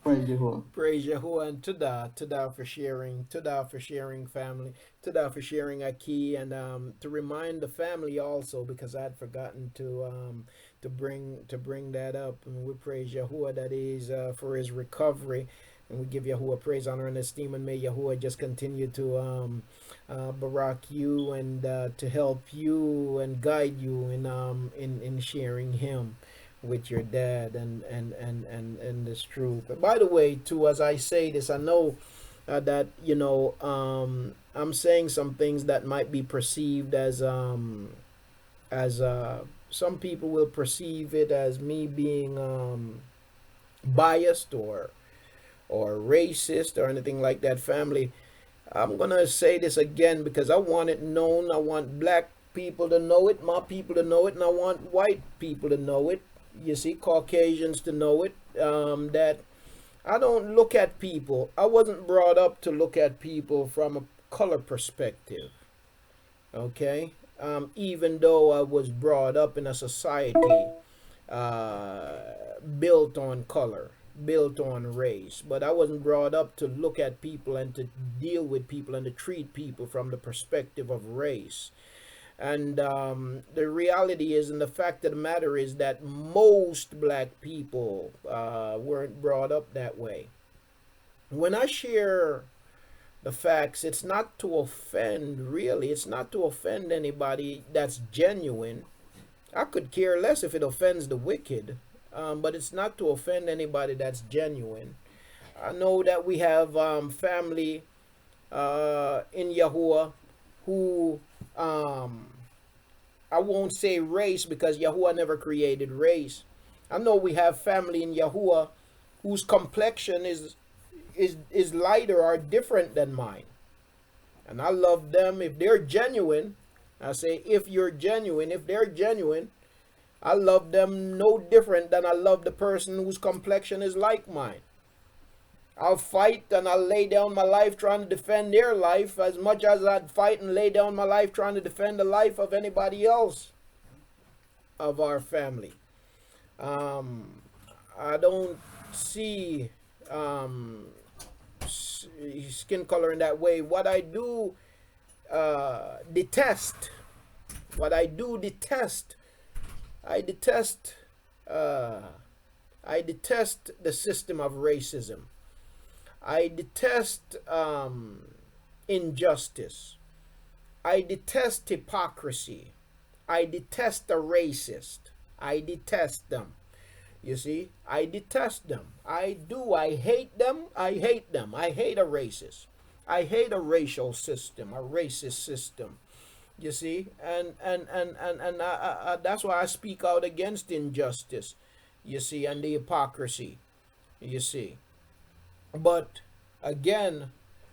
Praise Yahuah. Praise Yahuah, and Tada for sharing. Tada for sharing, family. Tada for sharing, Aki, and to remind the family also, because I had forgotten to bring that up. And we praise Yahuah that is for his recovery, And we give Yahuah praise, honor, and esteem, and may Yahuah just continue to barak you and to help you and guide you in sharing Him with your dad and this truth. But by the way, too, as I say this, I know that I'm saying some things that might be perceived as some people will perceive it as me being biased or racist or anything like that. Family, I'm gonna say this again because I want it known. I want black people to know it, my people to know it, and I want white people to know it. You see, Caucasians to know it. That I don't look at people. I wasn't brought up to look at people from a color perspective. Okay, even though I was brought up in a society built on color, built on race, but I wasn't brought up to look at people and to deal with people and to treat people from the perspective of race. And the reality is, and the fact of the matter is, that most black people weren't brought up that way. When I share the facts, it's not to offend, really. It's not to offend anybody that's genuine. I could care less if it offends the wicked. But it's not to offend anybody that's genuine. I know that we have family in Yahuah who, I won't say race because Yahuah never created race. I know we have family in Yahuah whose complexion is lighter or different than mine. And I love them if they're genuine. I say if you're genuine, if they're genuine, I love them no different than I love the person whose complexion is like mine. I'll fight and I'll lay down my life trying to defend their life as much as I'd fight and lay down my life trying to defend the life of anybody else of our family. I don't see skin color in that way. What I do detest, I detest the system of racism. I detest injustice. I detest hypocrisy. I detest the racist. I detest them. You see, I detest them. I do. I hate them. I hate them. I hate a racist. I hate a racial system, a racist system. You see, and that's why I speak out against injustice, you see, and the hypocrisy, you see. But again,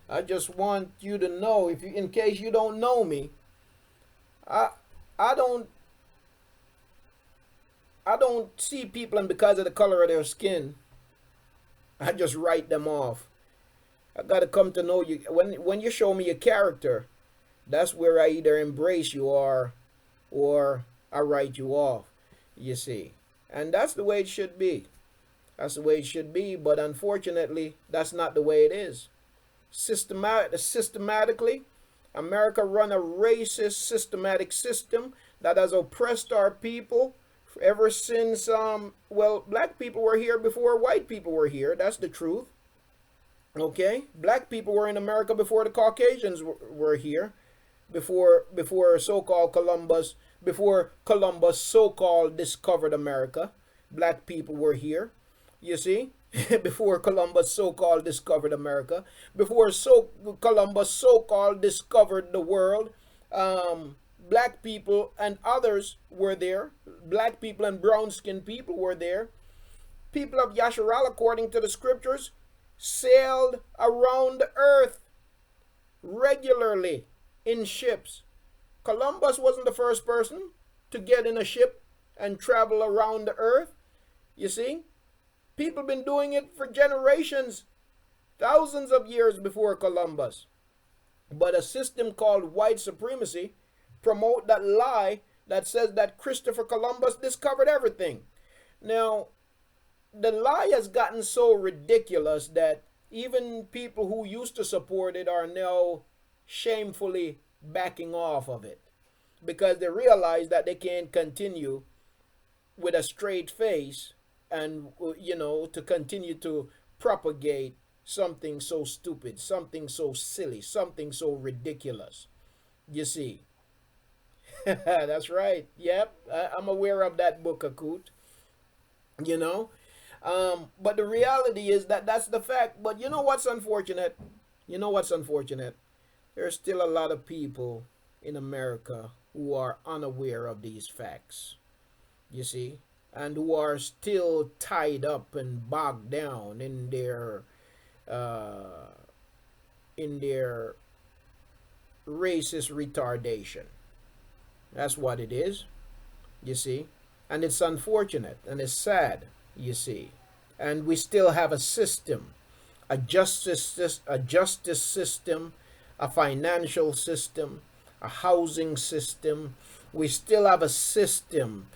I just want you to know, if you, in case you don't know me, I don't see people and because of the color of their skin, I just write them off. I got to come to know you. When you show me a character, that's where I either embrace you or I write you off, you see. And that's the way it should be. That's the way it should be. But unfortunately, that's not the way it is. Systematically, America run a racist, systematic system that has oppressed our people ever since, black people were here before white people were here. That's the truth. Okay? Black people were in America before the Caucasians were here. Before so-called Columbus, before Columbus so-called discovered America, black people were here, you see. Before Columbus so-called discovered America, before Columbus so-called discovered the world, black people and others were there. Black people and brown-skinned people were there. People of Yasharal, according to the scriptures, sailed around the earth regularly in ships. Columbus wasn't the first person to get in a ship and travel around the earth. You see, people been doing it for generations, thousands of years before Columbus. But a system called white supremacy promote that lie that says that Christopher Columbus discovered everything. Now, the lie has gotten so ridiculous that even people who used to support it are now shamefully backing off of it because they realize that they can't continue with a straight face and to continue to propagate something so stupid, something so silly, something so ridiculous. You see. That's right. Yep. I'm aware of that book, Akut. You know? But the reality is that that's the fact. But you know what's unfortunate? You know what's unfortunate? There's still a lot of people in America who are unaware of these facts. You see? And who are still tied up and bogged down in their racist retardation. That's what it is, you see. And it's unfortunate and it's sad, you see. And we still have a system, a justice system, a financial system, a housing system. We still have a system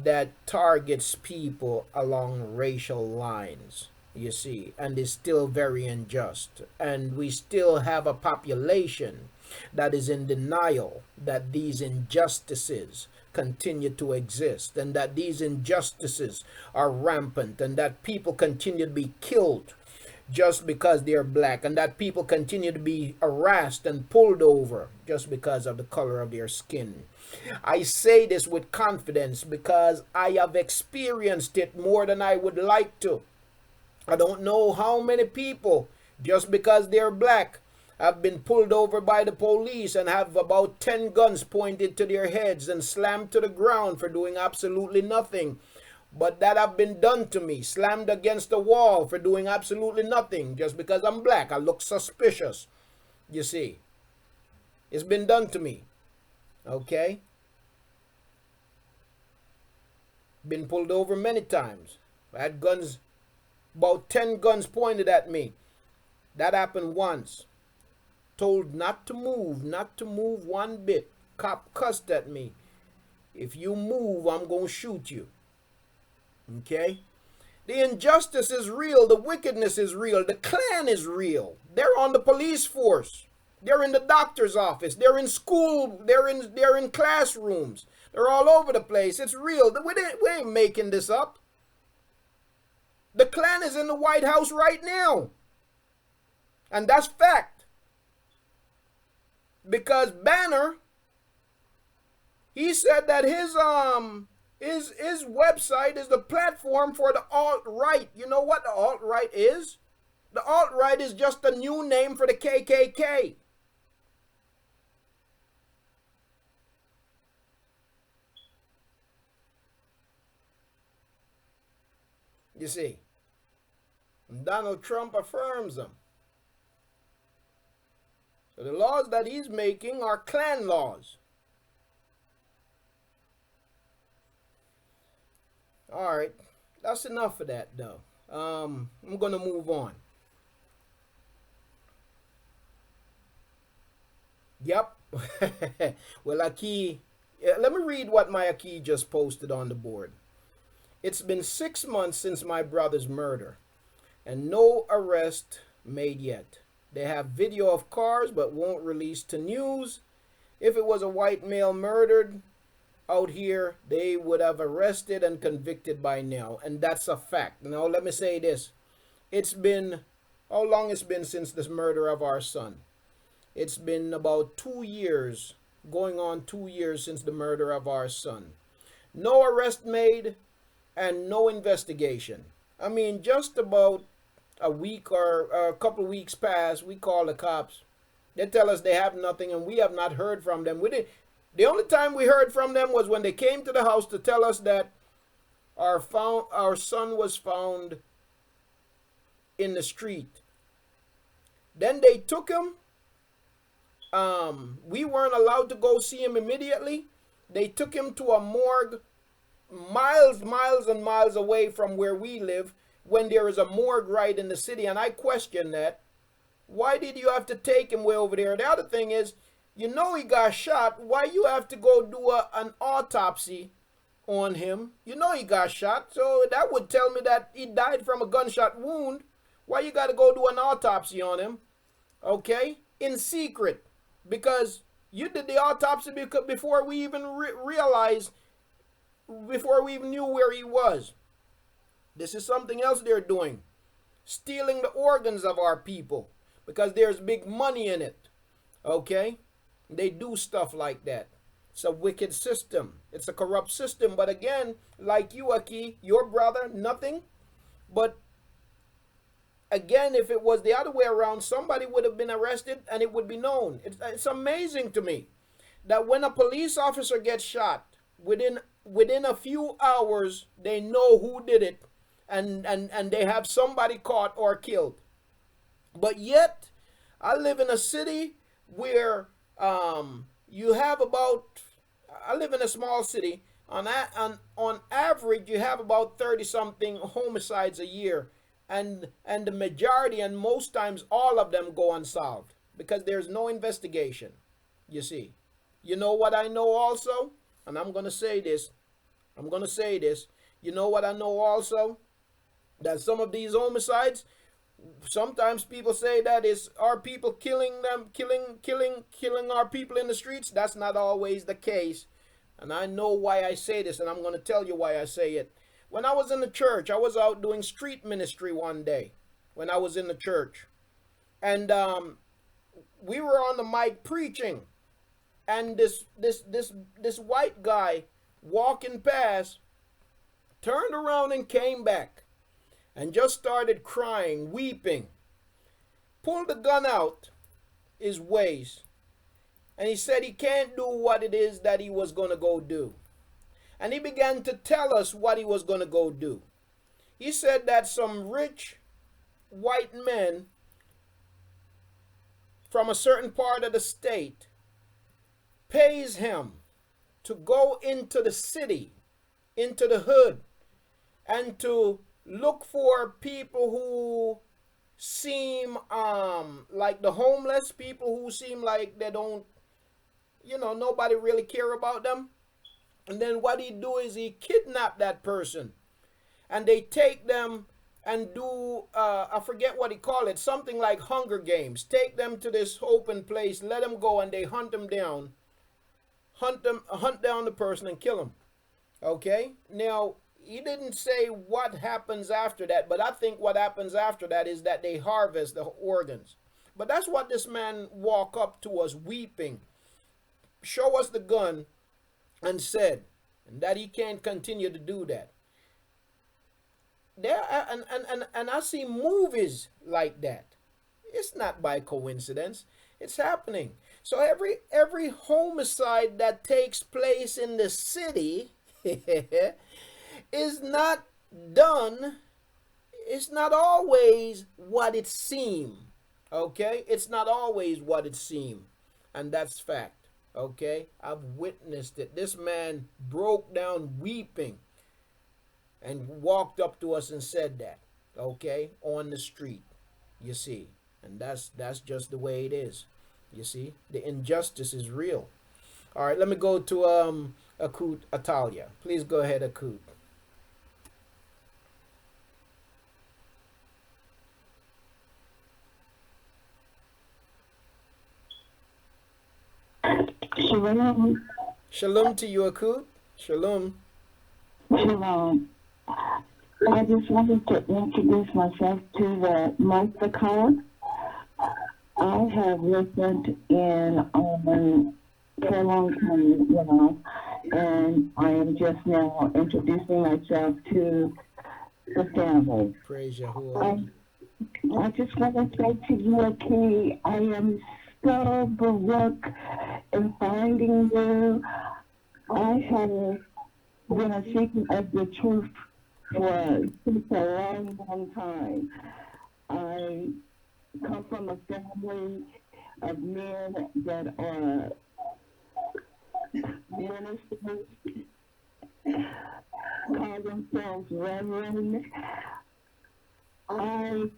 that targets people along racial lines, you see, and is still very unjust. And we still have a population that is in denial that these injustices continue to exist, and that these injustices are rampant, and that people continue to be killed just because they're black, and that people continue to be harassed and pulled over just because of the color of their skin. I say this with confidence because I have experienced it more than I would like to. I don't know how many people, just because they're black, have been pulled over by the police and have about 10 guns pointed to their heads and slammed to the ground for doing absolutely nothing. But that have been done to me, slammed against the wall for doing absolutely nothing just because I'm black. I look suspicious, you see. It's been done to me, okay? Been pulled over many times. I had guns, about 10 guns pointed at me. That happened once. Told not to move one bit. Cop cussed at me. If you move, I'm going to shoot you. Okay? The injustice is real. The wickedness is real. The Klan is real. They're on the police force. They're in the doctor's office. They're in school. They're in classrooms. They're all over the place. It's real. We ain't making this up. The Klan is in the White House right now. And that's fact. Because Banner, he said that his website is the platform for the alt-right. You know what the alt-right is? The alt-right is just a new name for the KKK. You see, Donald Trump affirms them. So the laws that he's making are Klan laws. All right, that's enough of that, though. I'm going to move on. Yep. Well, Aki, let me read what my Aki just posted on the board. It's been 6 months since my brother's murder, and no arrest made yet. They have video of cars but won't release to news. If it was a white male murdered out here, they would have arrested and convicted by now. And that's a fact. Now, let me say this. It's been, how long it's been since this murder of our son? It's been about 2 years, going on 2 years since the murder of our son. No arrest made and no investigation. I mean, just about a week or a couple of weeks past, we call the cops. They tell us they have nothing and we have not heard from them. The only time we heard from them was when they came to the house to tell us that our son was found in the street. Then they took him. We weren't allowed to go see him immediately. They took him to a morgue miles and miles away from where we live, when there is a morgue right in the city. And I question that. Why did you have to take him way over there? The other thing is, you know he got shot. Why you have to go do an autopsy on him? You know he got shot. So that would tell me that he died from a gunshot wound. Why you got to go do an autopsy on him? Okay? In secret. Because you did the autopsy before we even realized, before we even knew where he was. This is something else they're doing. stealing the organs of our people because there's big money in it. Okay? They do stuff like that. It's a wicked system. It's a corrupt system. But again, like you, Aki, your brother, nothing. But again, if it was the other way around, somebody would have been arrested and it would be known. It's amazing to me that when a police officer gets shot, within a few hours, they know who did it, and they have somebody caught or killed. But yet, I live in a city where you have about, I live in a small city, on average, you have about 30-something homicides a year, and the majority, and most times, all of them go unsolved because there's no investigation, you see. You know what I know also? And I'm going to say this. You know what I know also? That some of these homicides, sometimes people say that is our people killing our people in the streets. That's not always the case. And I know why I say this, and I'm going to tell you why I say it. When I was in the church, I was out doing street ministry one day when I was in the church. And we were on the mic preaching. And this white guy walking past turned around and came back and just started crying, weeping. Pulled the gun out his waist. And he said he can't do what it is that he was going to go do. And he began to tell us what he was going to go do. He said that some rich white men from a certain part of the state pays him to go into the city, into the hood, and to look for people who seem like the homeless, people who seem like they don't, nobody really care about them. And then what he do is he kidnap that person, and they take them and do, I forget what he called it, something like Hunger Games. Take them to this open place, let them go, and they hunt them down. Hunt down the person and kill him. Okay? Now, he didn't say what happens after that, but I think what happens after that is that they harvest the organs. But that's what this man walked up to us weeping, show us the gun, and said, and that he can't continue to do that. There and I see movies like that. It's not by coincidence. It's happening. So every homicide that takes place in the city is not done. It's not always what it seems. Okay? It's not always what it seems. And that's fact. Okay? I've witnessed it. This man broke down weeping and walked up to us and said that. Okay? On the street. You see. And that's just the way it is. You see, the injustice is real. All right, let me go to Akut Atalia. Please go ahead, Akut. Shalom. Shalom to you, Akut. Shalom. Shalom. I just wanted to introduce myself to the Haykal. I have listened in for a long time, and I am just now introducing myself to the family. Praise Yahuah. I just want to say to you, okay, I am so baruch in finding you. I have been a seeker of the truth for such a long, long time. I come from a family of men that are ministers, call themselves reverend. I'm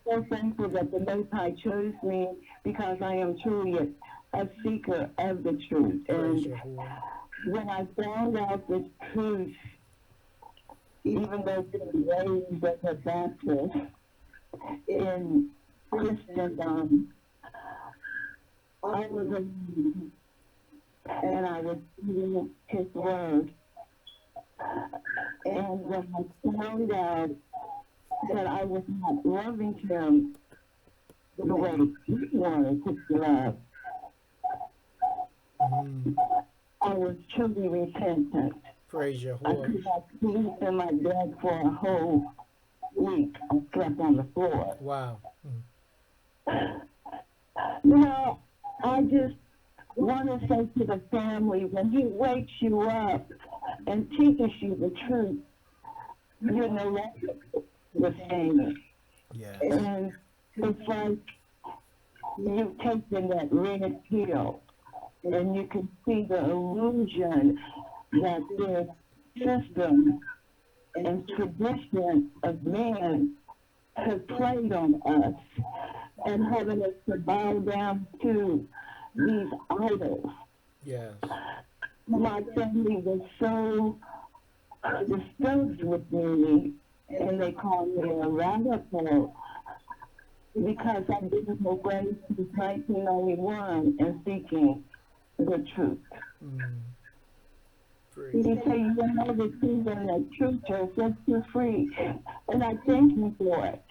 so thankful that the Most High chose me because I am truly a seeker of the truth. And when I found out this truth, even though being raised as a Baptist in Christendom, I was amazed, and I was reading His Word, and And when I found out that I was not loving him the way he wanted to be loved, I was truly repentant. Praise I Yahuah. could not sleep in my bed for a whole week. I slept on the floor. Wow. Now, I just want to say to the family, when he wakes you up and teaches you the truth, you're no longer the same. Yes. And it's like you've taken that red pill, and you can see the illusion that this system and tradition of man has played on us, and having us to bow down to these idols. Yes. My family was so disturbed with me, and they called me a radical because I've been away since 1991 and seeking the truth. He said, you know the truth, and the truth shall set you free. And I thank you for it.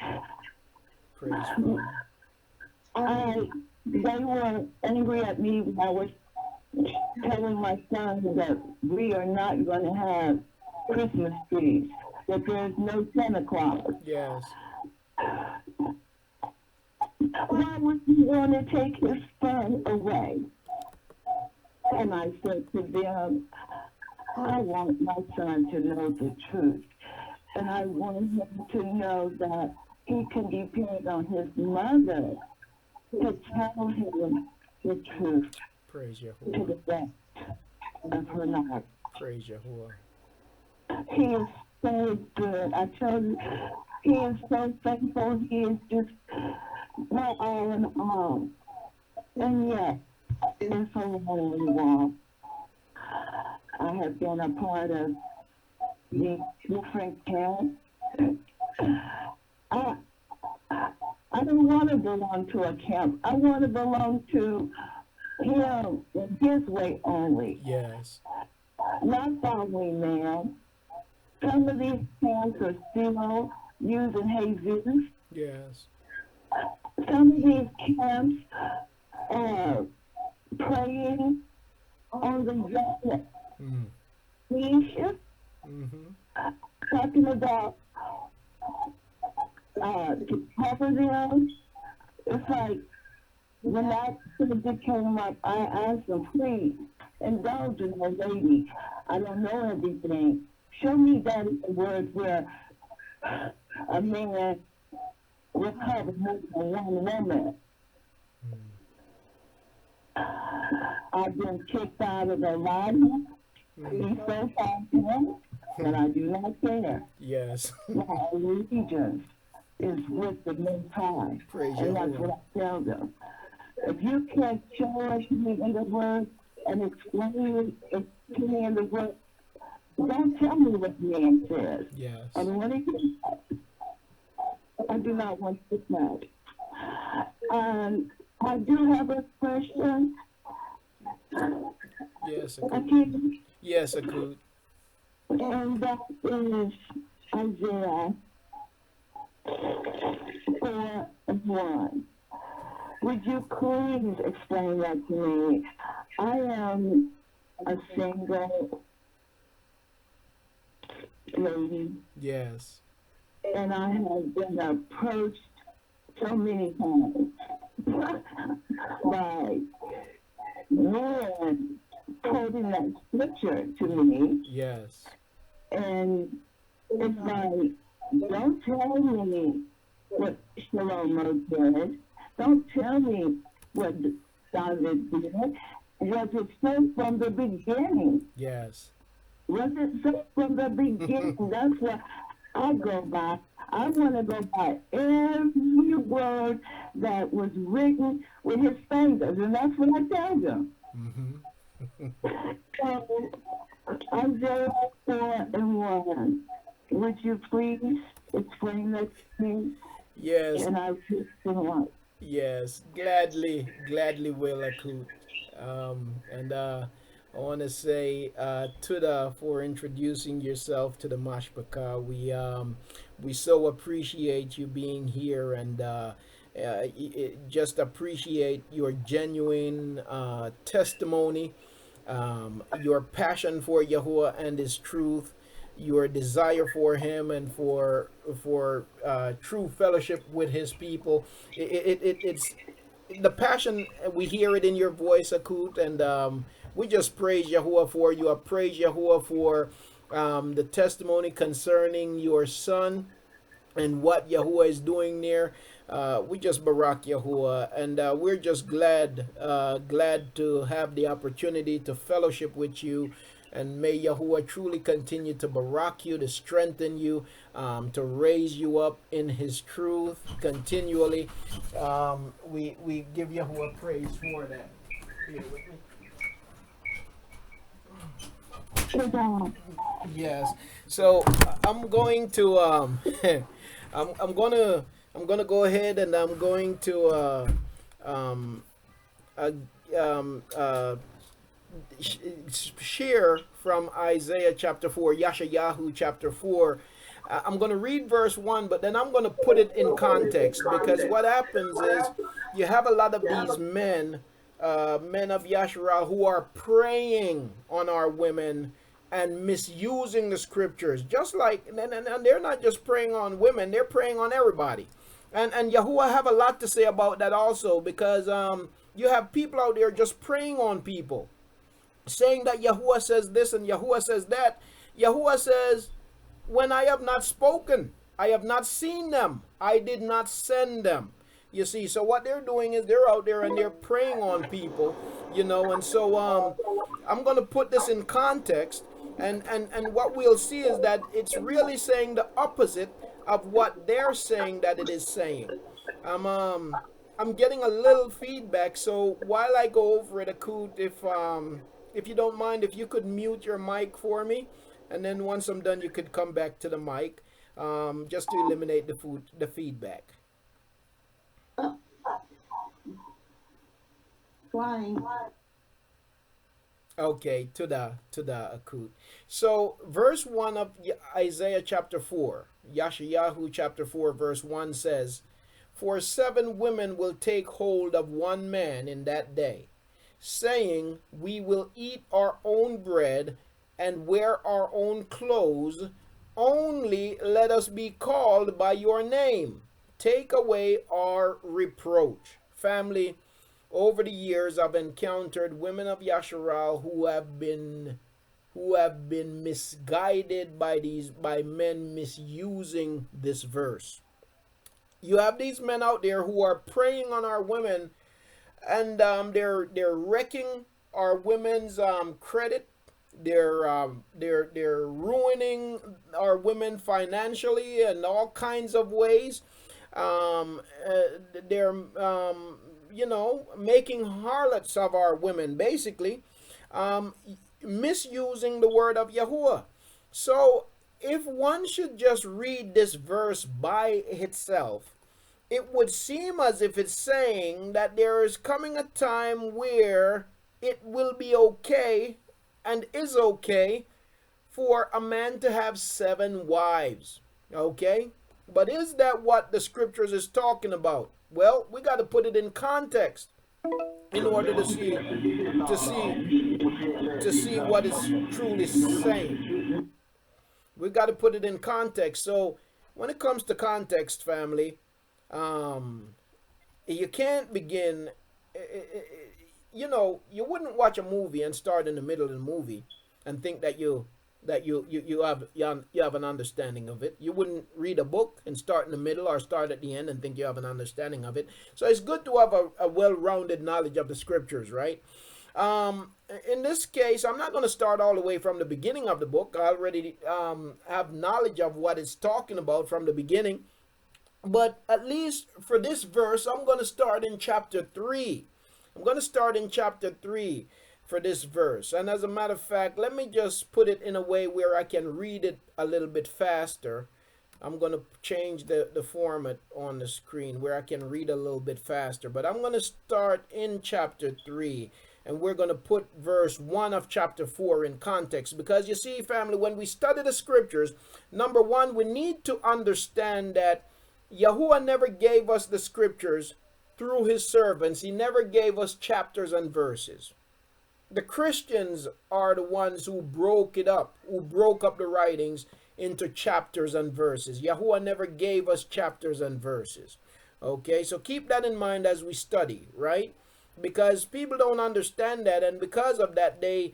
Praise God. They were angry at me when I was telling my son that we are not going to have Christmas trees, that there's no Santa Claus. Yes. Why would he want to take his fun away? And I said to them, I want my son to know the truth. And I want him to know that he can depend on his mother to tell him the truth. Praise To Yahuah. the best of her life. Praise Yahuah. He is so good. I tell you, he is so faithful. He is just my all in all. And yet, it's a lonely walk. I have been a part of the different camps. I don't want to belong to a camp. I want to belong to him in his way only. Yes. Not following man. Some of these camps are still using Jesus. Yes. Some of these camps are praying on the Yahuah. Talking about to cover them. It's like when that subject came up, I asked them, please indulge in the lady. I don't know everything. Show me that in the word where a man will cover more than one woman. I've been kicked out of the lobby. He's so confident, but I do not care. Yes. My allegiance is with the Most High. Praise And that's Yahuah. what I tell them. If you can't show us me in the word and explain it to me in the word, don't tell me what man says. Yes. I don't want to hear that. I do not want to know. I do have a question. Yes, Okay. Yes, Akut. And that is Isaiah 4:1. Would you please explain that to me? I am a single lady. Yes. And I have been approached so many times by men quoting that scripture to me. Yes. And it's like, don't tell me what Shlomo did. Don't tell me what David did. Was it so from the beginning? Yes. Was it so from the beginning? That's what I go by. I want to go by every word that was written with his fingers, and that's what I tell them. So, Isaiah 4:1. Would you please explain that to me? Yes. And I just want. Yes, gladly will, Akut. And I want to say Tuda for introducing yourself to the Mashpaka. We so appreciate you being here, and just appreciate your genuine testimony, your passion for Yahuwah and His truth, your desire for Him and for true fellowship with His people. It's the passion. We hear it in your voice, Akut, and we just praise Yahuwah for you. I praise Yahuwah for the testimony concerning your son and what Yahuwah is doing there. We just barak Yahuwah, and we're just glad to have the opportunity to fellowship with you. And may Yahuwah truly continue to barak you, to strengthen you, to raise you up in His truth continually. We give Yahuwah praise for that. Here with me. Yes. So I'm going to I'm gonna go ahead and I'm going to share from Isaiah chapter 4, Yeshayahu chapter 4. I'm going to read verse 1, but then I'm going to put it in context, because what happens is you have a lot of these men of Yasharal, who are preying on our women and misusing the scriptures. Just like, and they're not just preying on women, they're preying on everybody. And Yahuwah have a lot to say about that also, because you have people out there just preying on people, saying that Yahuwah says this and Yahuwah says that. Yahuwah says, when I have not spoken, I have not seen them, I did not send them. You see, so what they're doing is they're out there and they're preying on people, and so I'm going to put this in context, and what we'll see is that it's really saying the opposite of what they're saying that it is saying. I'm getting a little feedback, so while I go over it, Akut, if you don't mind, if you could mute your mic for me, and then once I'm done, you could come back to the mic, just to eliminate the feedback. Flying. Okay, to the Akut. So verse 1 of Isaiah chapter 4, Yeshayahu chapter 4 verse 1 says, "For 7 women will take hold of one man in that day, saying, we will eat our own bread and wear our own clothes, only let us be called by your name. Take away our reproach." Family, over the years I've encountered women of Yasharal who have been misguided by men misusing this verse. You have these men out there who are preying on our women, and they're wrecking our women's credit. They're ruining our women financially in all kinds of ways. They're making harlots of our women, basically, misusing the word of Yahuwah. So if one should just read this verse by itself, it would seem as if it's saying that there is coming a time where it will be okay and is okay for a man to have 7 wives. Okay? But is that what the scriptures is talking about? Well, we got to put it in context in order to see what it's truly saying. We got to put it in context. So when it comes to context, family, you can't begin. You wouldn't watch a movie and start in the middle of the movie and think that you have an understanding of it. You wouldn't read a book and start in the middle or start at the end and think you have an understanding of it. So it's good to have a well-rounded knowledge of the scriptures, right? In this case, I'm not going to start all the way from the beginning of the book. I already have knowledge of what it's talking about from the beginning. But at least for this verse, I'm going to start in chapter 3. I'm going to start in chapter 3 for this verse. And as a matter of fact, let me just put it in a way where I can read it a little bit faster. I'm going to change the format on the screen where I can read a little bit faster. But I'm going to start in chapter 3. And we're going to put verse 1 of chapter 4 in context. Because you see, family, when we study the scriptures, number one, we need to understand that Yahuah never gave us the scriptures through his servants. He never gave us chapters and verses. The Christians are the ones who broke it up, who broke up the writings into chapters and verses. Yahuah never gave us chapters and verses. Okay, so keep that in mind as we study, right? Because people don't understand that, and because of that, they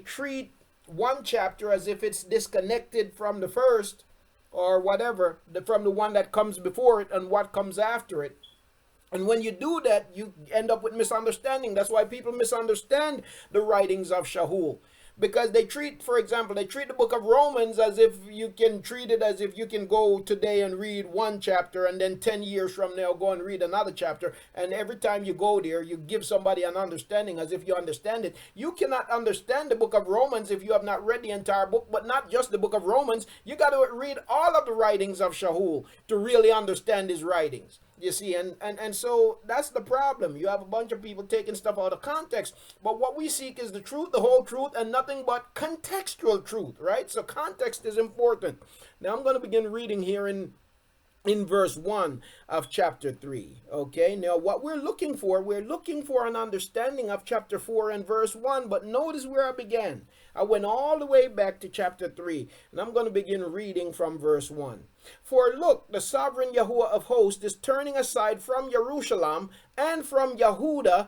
treat one chapter as if it's disconnected from the first, or whatever, from the one that comes before it and what comes after it. And when you do that, you end up with misunderstanding. That's why people misunderstand the writings of Shahul. Because they treat, for example, they treat the book of Romans as if you can treat it as if you can go today and read one chapter and then 10 years from now go and read another chapter. And every time you go there, you give somebody an understanding as if you understand it. You cannot understand the book of Romans if you have not read the entire book, but not just the book of Romans. You got to read all of the writings of Shahul to really understand his writings. You see, and so that's the problem. You have a bunch of people taking stuff out of context. But what we seek is the truth, the whole truth, and nothing but contextual truth, right? So context is important. Now I'm going to begin reading here in verse 1 of chapter 3. Okay, now what we're looking for an understanding of chapter 4 and verse 1. But notice where I began. I went all the way back to chapter 3, and I'm going to begin reading from verse 1. For look, the sovereign Yahuah of hosts is turning aside from Jerusalem and from Yehuda,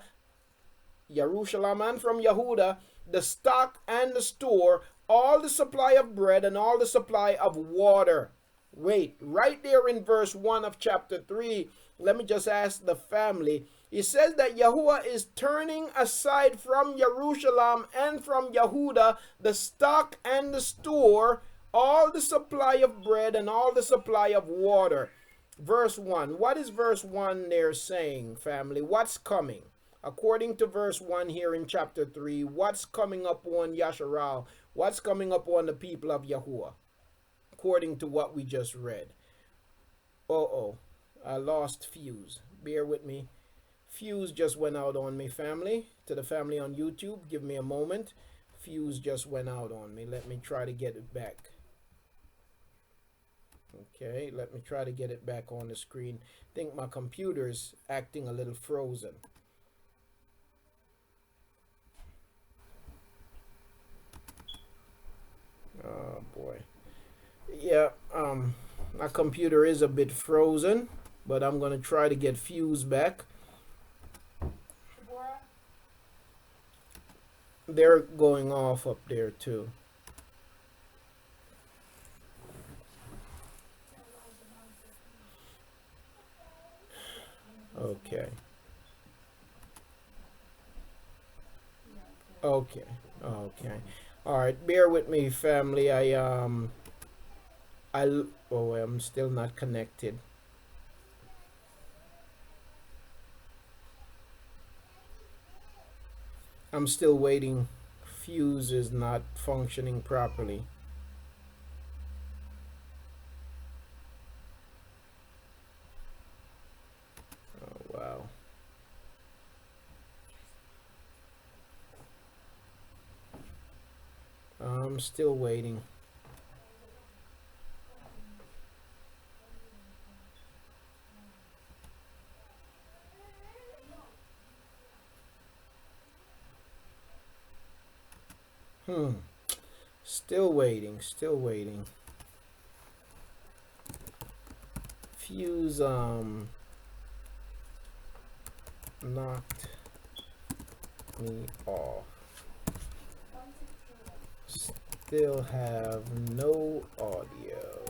the stock and the store, all the supply of bread and all the supply of water. Wait, right there in verse 1 of chapter 3, let me just ask the family. It says that Yahuah is turning aside from Jerusalem and from Yehuda the stock and the store, all the supply of bread and all the supply of water. Verse 1. What is verse 1 there saying, family? What's coming? According to verse 1 here in chapter 3, what's coming up on Yasharal? What's coming up on the people of Yahuah? According to what we just read. I lost fuse. Bear with me. Fuse just went out on me, family. To the family on YouTube, give me a moment. Fuse just went out on me. Let me try to get it back. Okay, let me try to get it back on the screen. I think my computer's acting a little frozen. Oh boy. Yeah, my computer is a bit frozen, but I'm gonna try to get fuse back. They're going off up there too. Okay. Okay. All right, bear with me, family. I'm still not connected. I'm still waiting. Fuse is not functioning properly. Oh, wow. I'm still waiting. Still waiting. Fuse knocked me off. Still have no audio.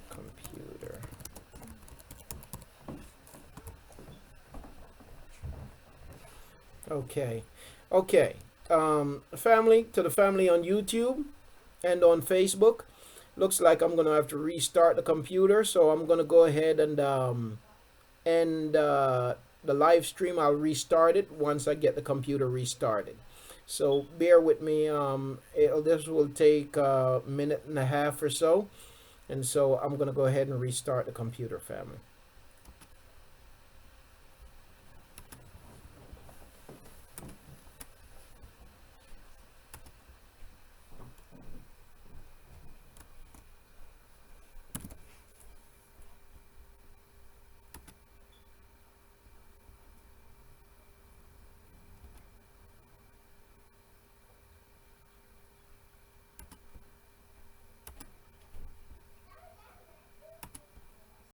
Computer. Okay. Family, to the family on YouTube and on Facebook. Looks like I'm gonna have to restart the computer, so I'm gonna go ahead and end the live stream. I'll restart it once I get the computer restarted. So bear with me. This will take a minute and a half or so. And so I'm going to go ahead and restart the computer, family.